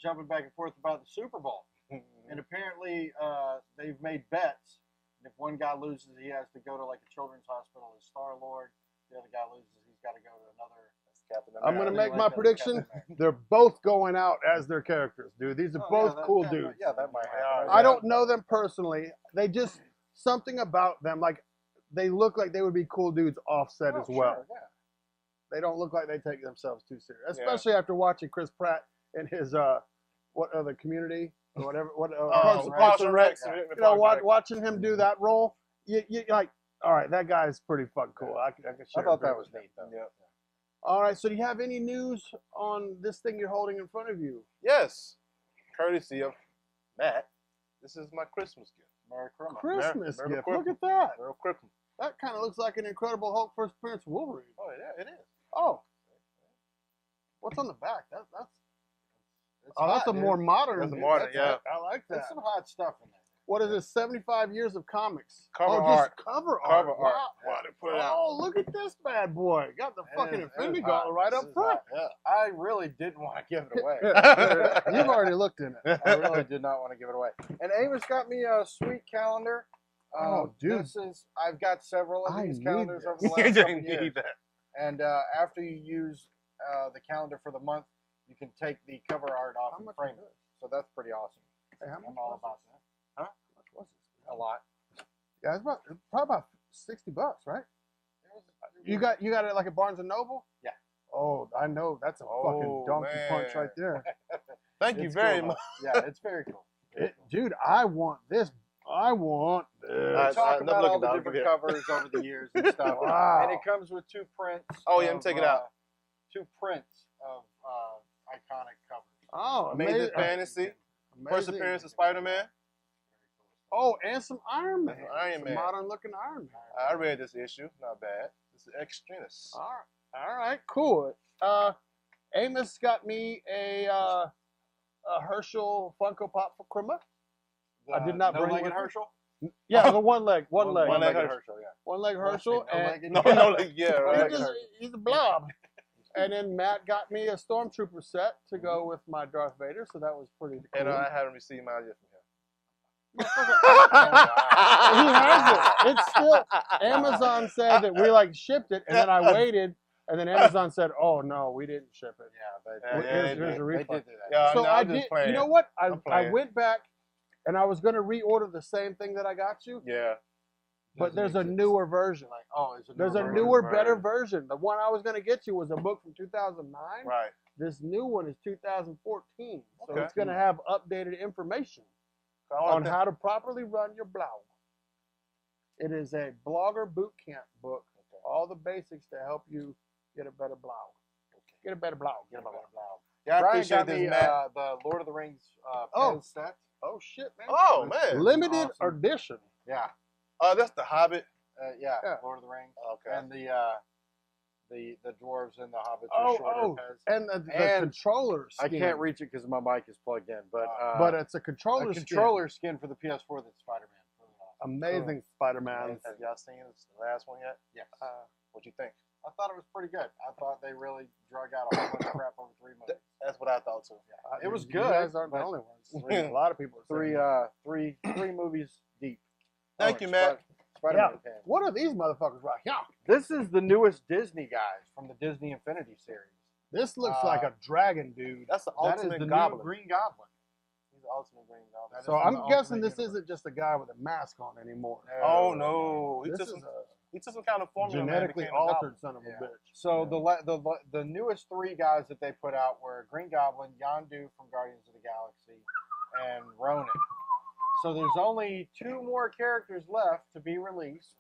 jumping back and forth about the Super Bowl. And apparently they've made bets. And if one guy loses, he has to go to like a children's hospital as Star-Lord. The other guy loses, he's got to go to another. Captain I'm America. gonna make my prediction. They're both going out as their characters, dude. These are both cool dudes. Yeah, that might happen. I don't know them personally. They just something about them, like they look like they would be cool dudes offset as well. Sure, yeah. They don't look like they take themselves too serious, Yeah. especially after watching Chris Pratt in his the Community or whatever. Parks and Rec. Yeah. You know, watching him do that role, you like, all right, that guy's pretty fucking cool. I can I share thought agree that with was neat, though. Yeah. All right, so do you have any news on this thing you're holding in front of you? Yes. Courtesy of Matt. This is my Christmas gift. Merry Christmas. Christmas Merry gift. Christmas. Look at that. Merry Christmas. That kind of looks like an Incredible Hulk first appearance of Wolverine. Oh, yeah, it is. Oh. What's on the back? That's It's oh, that's hot, a dude. more modern. That's modern, yeah. I like that. There's some hot stuff in there. What is this? 75 years of comics. Cover oh, art. Just cover art. Cover Wow. art. Wow, they put it out. Oh, look at this bad boy. Got the fucking It is Infinity hot. Gauntlet right This up is front. hot. Yeah. I really didn't want to give it away. You've already looked in it. I really did not want to give it away. And Amos got me a sweet calendar. Oh, dude. I've got several of I these need calendars this. over the You last didn't couple years. need that. And after you use the calendar for the month, you can take the cover art off How and much frame is it. this? So that's pretty awesome. Hey, how much I'm all was about this? that. How much was this? A lot. Yeah, it's probably about $60, right? You got it like at Barnes and Noble? Yeah. Oh, I know. That's a fucking donkey punch right there. Thank you It's very cool, much. though. Yeah, it's very cool. Very cool. Dude, I want this. I want this. Alright, Talk enough about all looking, the dog. different Here. covers over the years and stuff. Wow. And it comes with 2 prints. Oh, yeah, let me of, take it out. 2 prints of iconic covers. Oh, Amazing Fantasy. First Amazing. appearance of Spider-Man. Oh, and some Iron Man. Iron Some Man. modern looking Iron Man. I read this issue. Not bad. This is extras. All right, cool. Amos got me a Herschel Funko Pop for Christmas. I did not bring No-legged with me. Herschel? Yeah, the one leg, one leg, One-legged Herschel, yeah. one leg Herschel, and No-legged No, Herschel. no, like, yeah, right. he's a blob. And then Matt got me a Stormtrooper set to go with my Darth Vader, so that was pretty cool. And I haven't received mine yet from him. He has it. It's still Amazon said that we like shipped it, and then I waited, and then Amazon said, "Oh no, we didn't ship it." Yeah, Here's a they refund. did do that. Yeah, So no, I I'm just did. playing. You know what? I'm I playing. went back, and I was going to reorder the same thing that I got you, Yeah. but there's a exist. newer version. Like, oh, it's a There's a version. newer, better version. The one I was going to get you was a book from 2009. Right. This new one is 2014, so Okay. it's going to have updated information So I on want to how to properly run your blog. It is a blogger boot camp book. All the basics to help you get a better blog. Get a better blog. Get a better blog. Yeah, I Brian appreciate got this, me Matt. the Lord of the Rings Oh. pen set. Oh shit, man! Oh man. Limited awesome. edition. Yeah, That's the Hobbit. yeah, Yeah. Lord of the Rings. Okay. And the dwarves and the hobbits Oh, are shorter pens. and the And controller I skin. can't reach it because my mic is plugged in, but it's a controller a skin. controller skin for the PS4 that's Spider-Man. Really awesome. Amazing Spider-Man. Amazing. Have y'all seen the last one yet? Yes. What you think? I thought it was pretty good. I thought they really drug out a whole bunch of crap over 3 movies. That's what I thought too. It was You good, guys aren't the but only ones. A lot of people are saying Three movies deep. Thank you, Matt. Spider-Man Yeah. fan. What are these motherfuckers right here? This is the newest Disney guys from the Disney Infinity series. This looks like a dragon, dude. That's the That is ultimate the goblin. new Green Goblin. He's the ultimate green goblin. That So is I'm the guessing Ultimate this Universe. isn't just a guy with a mask on anymore. Oh no, This is a he took some kind of formula. genetically man, became a goblin. altered son of a Yeah. bitch. So the newest 3 guys that they put out were Green Goblin, Yondu from Guardians of the Galaxy, and Ronan. So there's only 2 more characters left to be released,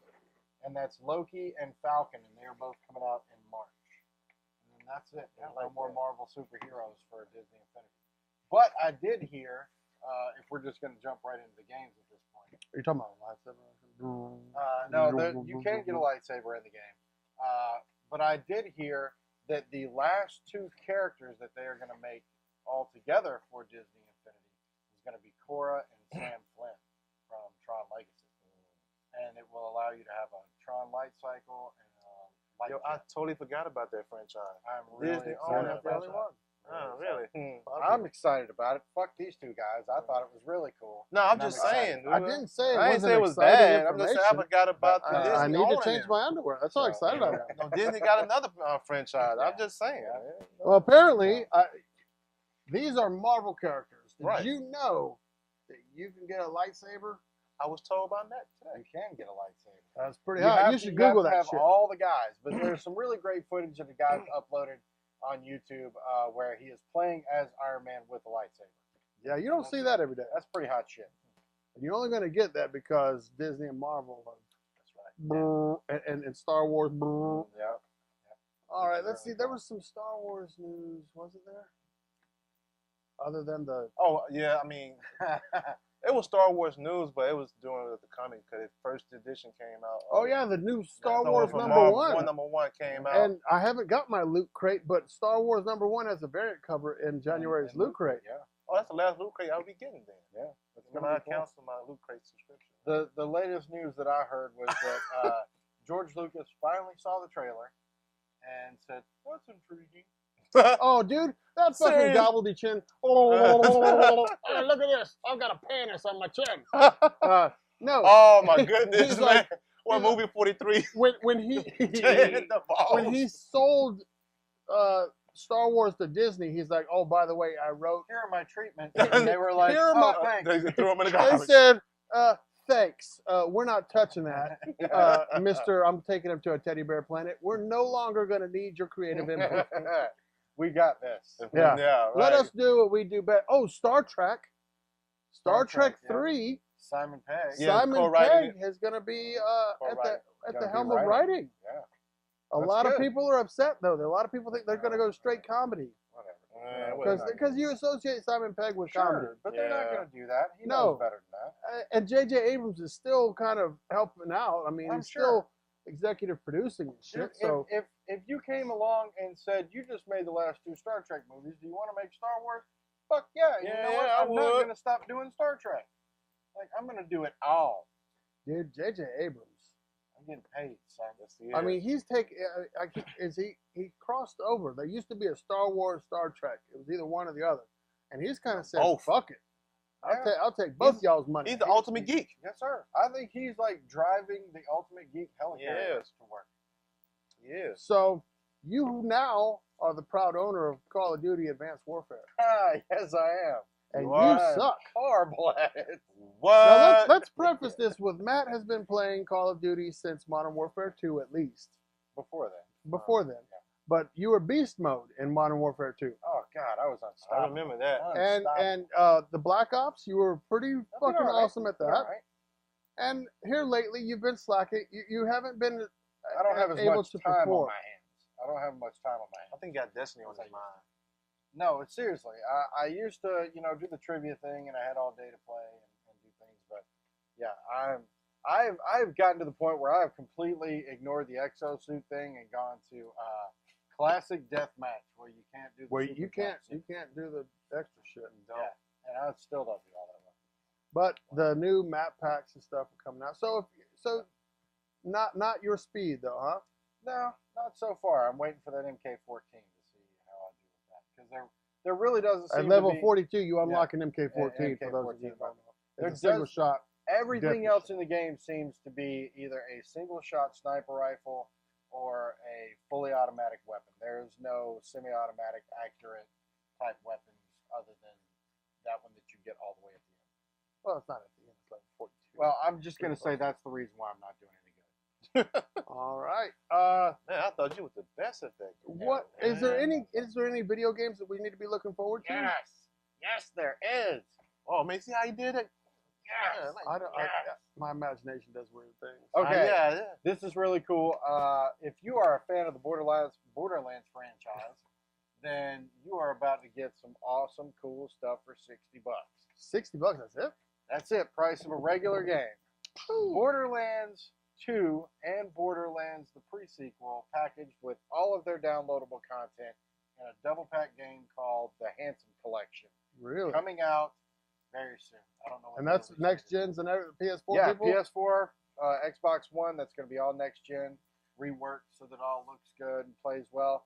and that's Loki and Falcon, and they are both coming out in March. And then that's it. There's no more Marvel superheroes for Disney Infinity. But I did hear, if we're just going to jump right into the games at this point. Are you talking about a lightsaber? No, you can get a lightsaber in the game. But I did hear that the last 2 characters that they are going to make all together for Disney Infinity is going to be Korra and Sam Flynn from Tron Legacy. And it will allow you to have a Tron light cycle and a light Yo, I totally forgot about that franchise. I'm really Disney excited owns about the only that. one. Oh, really? I'm excited about it. Fuck these 2 guys. I thought it was really cool. No, I'm And just I'm saying. I didn't say it I wasn't didn't say it was exciting bad. I'm just saying I information. forgot about the Disney I need to owning change it. my underwear. That's how So, excited I am. No, Disney got another franchise. I'm just saying. Well, apparently, these are Marvel characters. Did Right. you know that you can get a lightsaber? I was told by Matt today. You can get a lightsaber. That's pretty You hot. have You to- should you have Google to that have shit. all the guys, but there's some really great footage that the guys uploaded on YouTube where he is playing as Iron Man with a lightsaber. Yeah, you don't see that every day. That's pretty hot shit. And you're only going to get that because Disney and Marvel are, and Star Wars. Yeah. All right, let's see. There was some Star Wars news, wasn't there? Other than the Oh, yeah, I mean, it was Star Wars news, but it was doing with the comic because the first edition came out. the new Star the Wars one from number Marvel, one. Number one came out. And I haven't got my loot crate, but Star Wars number one has a variant cover in January's loot crate. Yeah. Oh, that's the last loot crate I'll be getting then. Yeah. That's When gonna I be cool. cancel my loot crate subscription. The latest news that I heard was that George Lucas finally saw the trailer and said, "That's intriguing." Oh, dude, that fucking Serious? gobbledy chin. Oh, hey, look at this. I've got a penis on my chin. No. Oh my goodness, He's man! like- What movie 43? when he when he sold Star Wars to Disney, he's like, oh, by the way, I wrote. Here are my treatments. And they were like, Here are oh, my- thanks. They threw him in the They garbage. said, thanks. We're not touching that, Mister. I'm taking him to a teddy bear planet. We're no longer going to need your creative input. We got this. Yeah. right. Let us do what we do best. Oh, Star Trek. Star Trek yeah. 3. Simon Pegg. Yeah, Simon co-writing Pegg is going to be Co-writing. at Gonna the be helm of writing. writing. Yeah. A That's lot of good. people are upset though. A lot of people think they're going to go straight comedy Whatever. Well, because you associate Simon Pegg with comedy. Sure, but they're not Yeah. going to do that. He No. knows better than that. And J.J. Abrams is still kind of helping out. I mean, I'm he's sure. still executive producing and shit. Dude, So if you came along and said you just made the last 2 Star Trek movies, do you want to make Star Wars? Fuck yeah! You know what? Yeah, I I'm not would. going to stop doing Star Trek. Like I'm going to do it all. dude, J.J. Abrams. I'm getting paid, son. I mean, he's taking. He crossed over. There used to be a Star Wars, Star Trek. It was either one or the other, and he's kind of said, Both. "Fuck it, Yeah. I'll take both y'all's money." He's the ultimate geek. Yes, sir. I think he's like driving the ultimate geek helicarrier Yes. to work. Yes. So you now are the proud owner of Call of Duty Advanced Warfare, Ah, yes, I am. and You you are. suck. Horrible at it. What? Now let's preface this with Matt has been playing Call of Duty since Modern Warfare 2 at least. Before then. Before then, Yeah. but you were beast mode in Modern Warfare 2, Oh God, I was I unstoppable. remember that. and the Black Ops you were pretty fucking awesome at that. All right. And here lately you've been slacking. You haven't been. I don't have as able much to time perform. on my hands. I don't have much time on my hands. I think he got Destiny on his mind. No, seriously. I used to, do the trivia thing, and I had all day to play and do things. But yeah, I've gotten to the point where I've completely ignored the exosuit thing and gone to classic deathmatch where you can't do. The Well, super you can't jumpsuit. do the extra shit. Yeah, and I still don't do all that. But the new map packs and stuff are coming out. So not your speed though, huh? No, not so far. I'm waiting for that MK14 to see how I do with that because there really doesn't seem At level to be 42, you unlock an MK14 for MK14, those of you who don't know. There It's a single does- shot. everything Death else in the game seems to be either a single shot sniper rifle or a fully automatic weapon. There's no semi-automatic accurate type weapons other than that one that you get all the way at the end. Well, it's not at the end. It's level 42. Well, I'm just going to say that's the reason why I'm not doing any good. all right. Man, I thought you was the best at that. What is there any video games that we need to be looking forward to? Yes, there is. Oh man, see how he did it? Yes. My imagination does weird things. Okay. Yeah. This is really cool. If you are a fan of the Borderlands franchise, then you are about to get some awesome, cool stuff for $60. $60. That's it. That's it. Price of a regular game. Borderlands 2 and Borderlands the pre-sequel packaged with all of their downloadable content in a double pack game called the Handsome Collection. Really? Coming out very soon. I don't know. And that's next gens and PS4 Yeah, people? PS4, Xbox One. That's going to be all next gen, reworked so that it all looks good and plays well.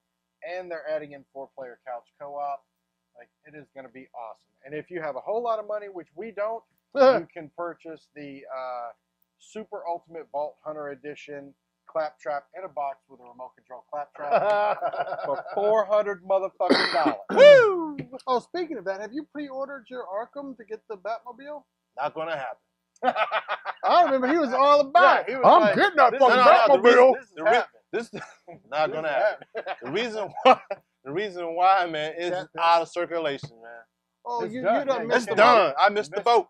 And they're adding in 4-player couch co-op. Like, it is going to be awesome. And if you have a whole lot of money, which we don't, you can purchase the Super Ultimate Vault Hunter Edition claptrap in a box with a remote control claptrap for $400 motherfucking dollars. Woo! Oh, speaking of that, have you pre-ordered your Arkham to get the Batmobile? Not gonna happen. I remember he was all about Yeah, it. he was I'm like, getting that this- fucking no, no, Batmobile. This is The re- happening. This This not gonna is happen. happening. The reason why, man, is Yeah. out of circulation, man. Oh, It's you done. done Yeah, missed It's the done. boat. I missed the Missed boat.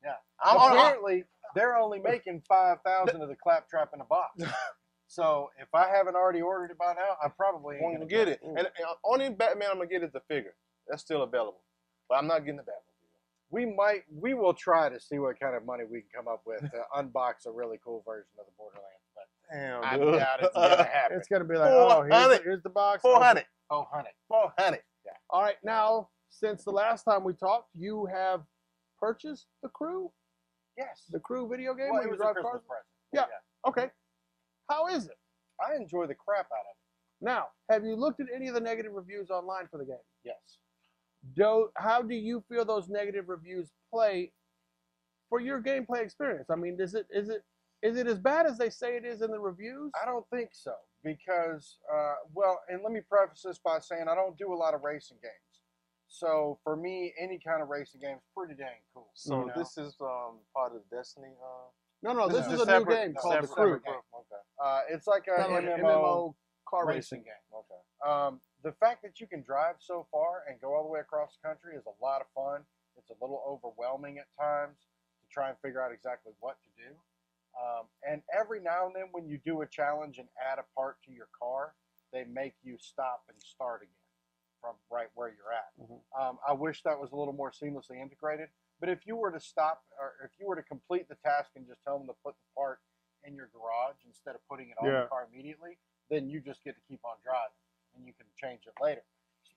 Yeah. I'm on. Apparently, they're only making 5,000 of the claptrap in a box. So if I haven't already ordered it by now, I probably ain't I'm gonna gonna get it. And only Batman I'm gonna get is the figure. That's still available, but I'm not getting the Batmobile. We will try to see what kind of money we can come up with to unbox a really cool version of the Borderlands. But Damn, I dude. doubt it's gonna happen. It's gonna be like, oh, 400. here's the box. 400. Oh, honey. 400. All right, now since the last time we talked, you have purchased the Crew, Yes. the Crew video game. Well, where it you was a drive Christmas cars? present. Yeah. Okay. How is it? I enjoy the crap out of it. Now, have you looked at any of the negative reviews online for the game? Yes. How do you feel those negative reviews play for your gameplay experience? I mean, is Is it as bad as they say it is in the reviews? I don't think so because, well, and let me preface this by saying I don't do a lot of racing games. So for me, any kind of racing game is pretty dang cool. So you know? this is part of Destiny. No, this is a separate- new game No, called The it's a Crew. separate game. Okay. It's like a Kind of like an MMO MMO car racing racing. game. Okay. The fact that you can drive so far and go all the way across the country is a lot of fun. It's a little overwhelming at times to try and figure out exactly what to do. And every now and then when you do a challenge and add a part to your car, they make you stop and start again from right where you're at. Mhm. I wish that was a little more seamlessly integrated. But if you were to stop, or if you were to complete the task and just tell them to put the part in your garage instead of putting it on Yeah. the car immediately, then you just get to keep on driving and you can change it later.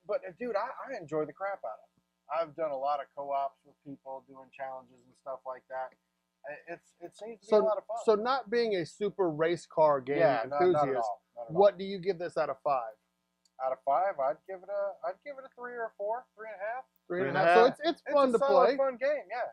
But dude, I enjoy the crap out of it. I've done a lot of co-ops with people doing challenges and stuff like that. It seems to be a lot of fun. So not being a super race car game yeah, enthusiast, not at all. Not at all. what do you give this out of 5? Out of 5, I'd give it a 3 or a 4, 3.5. 3.5. So it's fun It's to a solid, play. fun game. Yeah.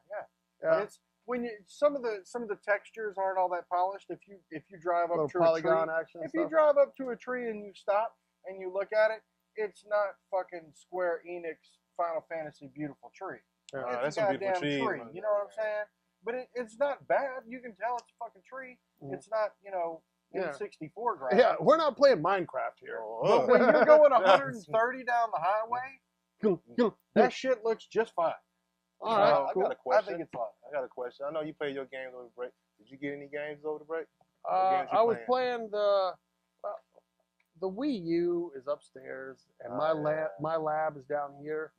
Yeah. It's when you some of the textures aren't all that polished. If you drive up Little to polygon a tree, action. And if you stuff. drive up to a tree and you stop and you look at it, it's not fucking Square Enix Final Fantasy beautiful tree. Yeah. It's that's a some beautiful goddamn trees, tree. man. You know what I'm saying? But it's not bad. You can tell it's a fucking tree. Mhm. It's not Yeah. N64 graphics. Yeah, we're not playing Minecraft here. But when you're going 130 down the highway, All that shit looks just fine. right, I cool. got a I question. think it's fun. I got a question. I know you played your games over the break. Did you get any games over the break? games you I was playing? playing the Wii U is upstairs, and Oh, yeah. my lab is down here,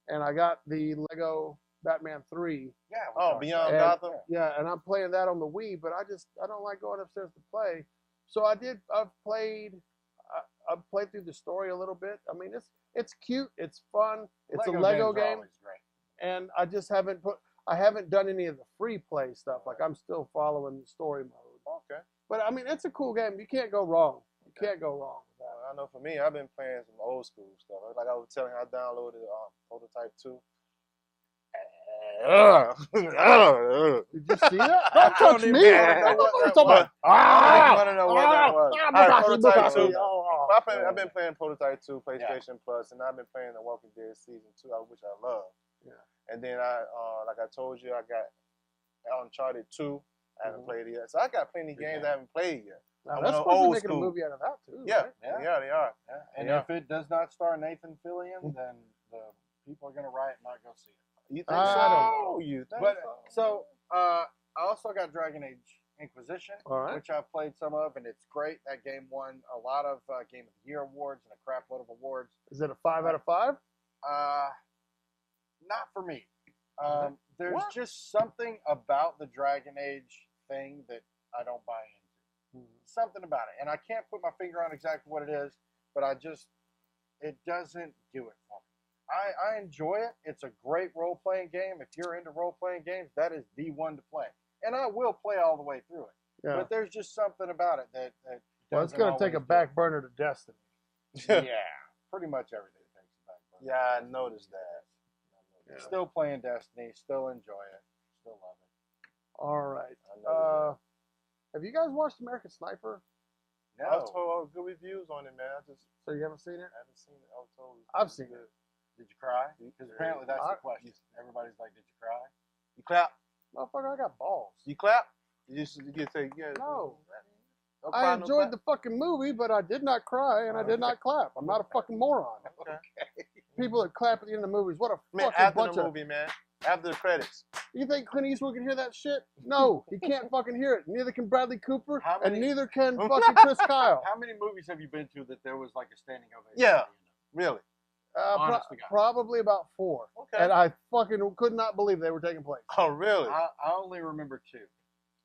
and I got the Lego Batman 3. Yeah. Oh, Beyond And- Gotham. Yeah, and I'm playing that on the Wii, but I don't like going upstairs to play. So I've played through the story a little bit. I mean, it's cute, it's fun, it's a Lego games are game, always great. and I just haven't done any of the free play stuff. Like I'm still following the story mode. Okay. But I mean, it's a cool game. You can't go wrong. You can't go wrong with that. I know for me, I've been playing some old school stuff. Like I was telling you, I downloaded Prototype 2. Did you see that? Don't touch me. know what What are you that talking about? I want to know what that was. All right, Prototype 2. Oh, I've been playing Prototype 2, PlayStation Plus, and I've been playing The Walking Dead Season 2, which I love. Yeah. And then like I told you, I got Uncharted 2. I haven't Mhm. played it yet. So I got plenty of Good games game. I haven't played yet. Now, I'm that's an supposed to be old making a school. movie out of that too. Yeah, Right? Yeah. they are. Yeah. And Yeah. if it does not star Nathan Fillion, then the people are gonna riot and not go see it. You think I so? don't know. You think But so? I also got Dragon Age Inquisition, All right. which I've played some of, and it's great. That game won a lot of Game of the Year awards and a crap load of awards. Is it a 5 out of 5? Not for me. There's What? just something about the Dragon Age thing that I don't buy into. Something about it, and I can't put my finger on exactly what it is, but it doesn't do it for me. I enjoy it. It's a great role-playing game. If you're into role-playing games, that is the one to play, and I will play all the way through it. Yeah. But there's just something about it that Well, it's doesn't going to take a always back burner to Destiny. do it. Yeah, pretty much everything takes a back burner. Yeah, I noticed that. Yeah. Still playing Destiny, still enjoy it, still love it. All right. I noticed Have you guys watched American Sniper? that. I was told good reviews on it, man. I just So you haven't seen it? haven't seen it. I was told. I've seen it. Did you cry? Because apparently that's I- the question. Everybody's like, did you cry? You clap. Motherfucker, I got balls. You clap. You get say yeah. No. No I cry, no enjoyed clap? the fucking movie, but I did not cry and I did not clap. I'm not a fucking moron. Okay. People that clap at the end of movies, what a Man, fucking after bunch the of. movie, man. After the credits. You think Clint Eastwood can hear that shit? No, he can't fucking hear it. Neither can Bradley Cooper, How and many- neither can fucking Chris Kyle. How many movies have you been to that there was like a standing ovation? Yeah. at the end Really. Honest to God. Probably about 4. Okay. And I fucking could not believe they were taking place. Oh, really? of it? I only remember 2,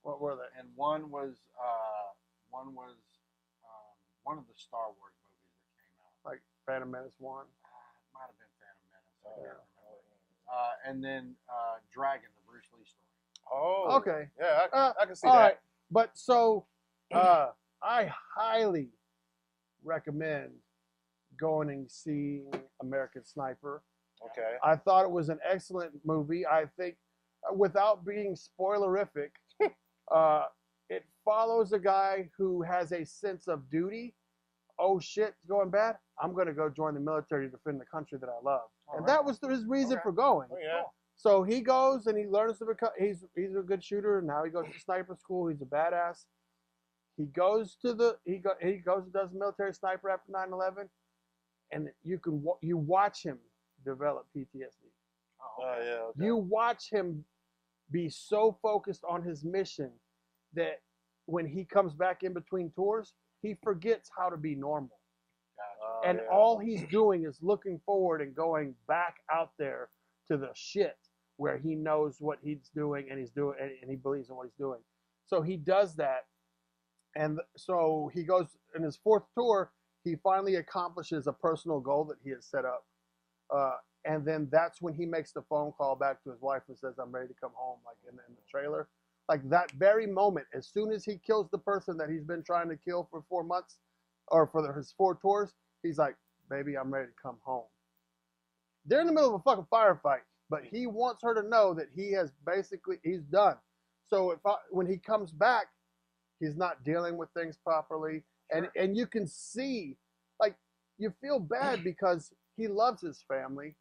What were they? and one was one of the Star Wars movies that came out. Like Phantom Menace 1. It might have been Phantom Menace. I Yeah. can't remember. And then Dragon, the Bruce Lee story. Oh. Okay. Yeah, I can see All that. right. But so I highly recommend going and seeing American Sniper. Okay. I thought it was an excellent movie. I think, without being spoilerific, it follows a guy who has a sense of duty. Oh shit, it's going bad. I'm gonna go join the military to defend the country that I love, and that was his reason for going. Oh, yeah. So he goes and he learns to become. He's a good shooter, and now he goes to sniper school. He's a badass. He goes to he goes and does military sniper after 9/11, and you watch him develop PTSD. Oh yeah. Okay. You watch him be so focused on his mission that when he comes back in between tours, he forgets how to be normal. And all he's doing is looking forward and going back out there to the shit where he knows what he's doing and he believes in what he's doing. So he does that. And so he goes in his fourth tour, he finally accomplishes a personal goal that he has set up. And then that's when he makes the phone call back to his wife and says, I'm ready to come home, like in the trailer. Like that very moment, as soon as he kills the person that he's been trying to kill for 4 months or for his 4 tours, he's like, baby, I'm ready to come home. They're in the middle of a fucking firefight, but he wants her to know that he's done. So when he comes back, he's not dealing with things properly. And you can see, like, you feel bad because he loves his family,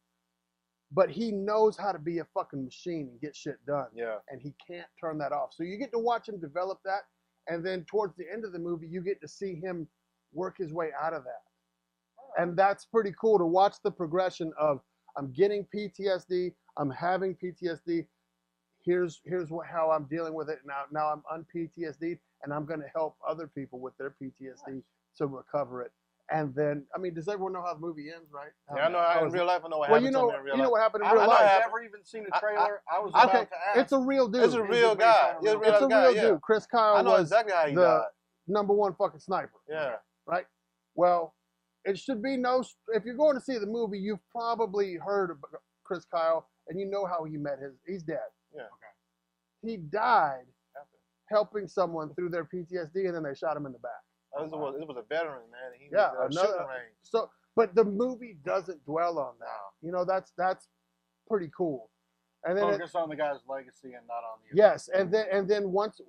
but he knows how to be a fucking machine and get shit done. Yeah. And he can't turn that off. So you get to watch him develop that. And then towards the end of the movie, you get to see him work his way out of that. And that's pretty cool to watch the progression of, I'm getting PTSD, I'm having PTSD, here's how I'm dealing with it. Now I'm un-PTSD'd, and I'm going to help other people with their PTSD to recover it. And then, I mean, does everyone know how the movie ends, right? Yeah, I know. In real life, I know what happened to him in real life. You know what happened in real life. I've never even seen the trailer. I was about to ask. It's a real dude. It's a real guy. It's a real dude. Chris Kyle I know was exactly how he the died. #1 fucking sniper. Yeah. Right? Well, it should be if you're going to see the movie, you've probably heard of Chris Kyle, and you know how he met he's dead. Yeah. Okay. He died helping someone through their PTSD, and then they shot him in the back. It was a veteran, man. He Yeah, was shooting range. So, but the movie doesn't dwell on that. No. You know, that's pretty cool. And then Focus on the guy's legacy and not on the yes, and then once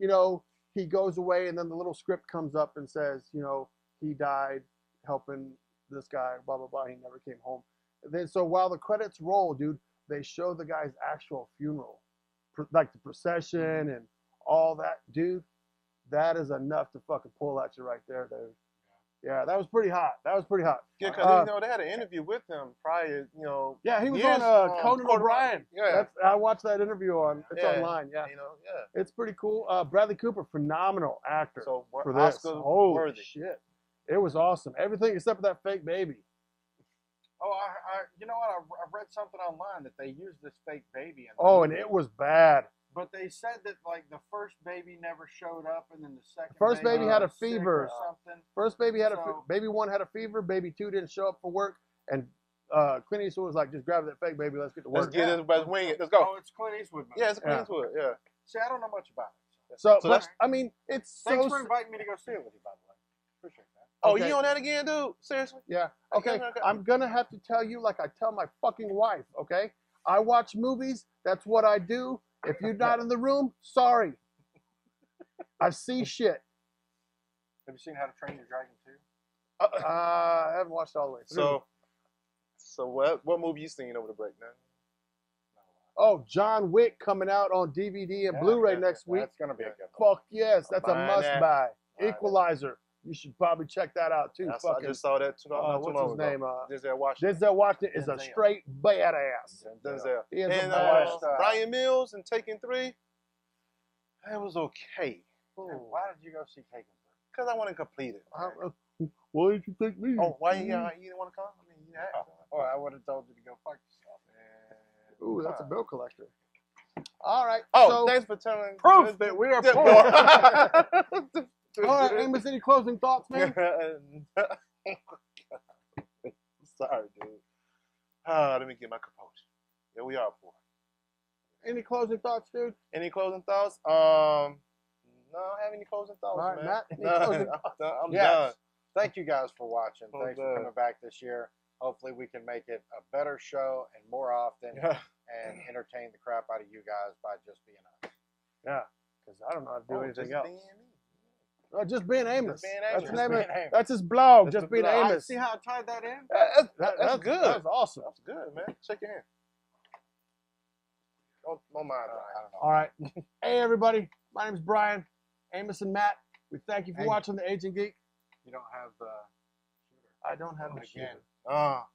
you know he goes away, and then the little script comes up and says, you know, he died helping this guy, blah blah blah. He never came home. And then so while the credits roll, dude, they show the guy's actual funeral, like the procession and all that, dude. That is enough to fucking pull at you right there, dude. Yeah, that was pretty hot. Yeah, because they had an interview with him prior, Yeah, he was years, on Conan O'Brien. Yeah. I watched that interview it's online. Yeah, it's pretty cool. Bradley Cooper, phenomenal actor So for this. Oscar Holy worthy. shit, it was awesome. Everything except for that fake baby. Oh, you know what? I read something online that they used this fake baby. In the Oh, movie. and it was bad. But they said that like the first baby never showed up, and then the second. First baby had a was sick fever. or something. First baby had So- baby 1 had a fever. Baby 2 didn't show up for work, and Clint Eastwood was like, "Just grab that fake baby. Let's get to work." Let's get it. Let's wing it. Let's go. Oh, it's Clint Eastwood. Movie. Yeah, it's Queenswood. Yeah. See, I don't know much about it. So So but, that's- I mean, it's Thanks so for inviting me to go see it with you, by the way. Appreciate that. Oh, Okay. you on that again, dude? Seriously? yeah. Okay, I'm gonna have to tell you like I tell my fucking wife. Okay, I watch movies. That's what I do. If you're not in the room, sorry. I see shit. Have you seen How to Train Your Dragon 2? I haven't watched it all the way through. So what movie you seen over the break, man? Oh, John Wick coming out on DVD and Blu-ray next week. That's gonna be a good one. Fuck yes, that's a buying must that. buy. Buying Equalizer. You should probably check that out too. I Fucking, just saw that too long what's his ago. name? Denzel Washington. Denzel Washington is a Denzel. straight badass. Denzel. He is a And badass. Brian Mills and Taken 3. That was okay. Why did you go see Taken 3? Because I want to complete it. Why didn't you take me? Oh, why you didn't want to come? I mean, you had to. Oh, I would have told you to go fuck yourself. Ooh, that's a bill collector. All right. Oh, so, thanks for telling. Proof that we are Yeah, poor. all right, Amos, any closing thoughts, man? Sorry, dude. Let me get my composure. Yeah, we are poor. Any closing thoughts, dude? Any closing thoughts? No, I don't have any closing thoughts, All right, man. Matt, any No, closing I'm Yes. done. Thank you guys for watching. Oh, Thanks good. for coming back this year. Hopefully we can make it a better show and more often and entertain the crap out of you guys by just being us. Yeah. Because I don't know how to do Oh, anything just else. being me. Just being Amos. being That's Amos. the name of Just being Amos. That's his blog. That's Just the being blog. Amos. See how I tied that in? That's good. That's awesome. That's good, man. Shake your hand. Don't mind. All right. Hey, everybody. My name is Brian. Amos and Matt. We thank you for Hey. watching the Agent Geek. You don't have the I don't have a Again. shooter. Ah.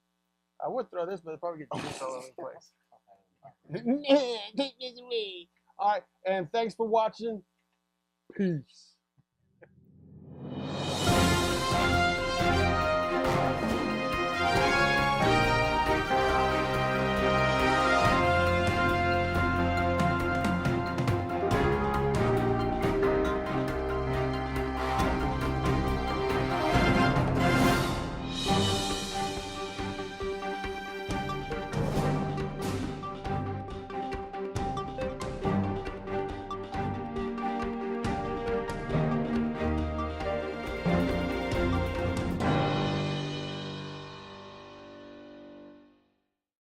I would throw this, but it'd probably get juice all over the place. Take this away. All right. And thanks for watching. Peace.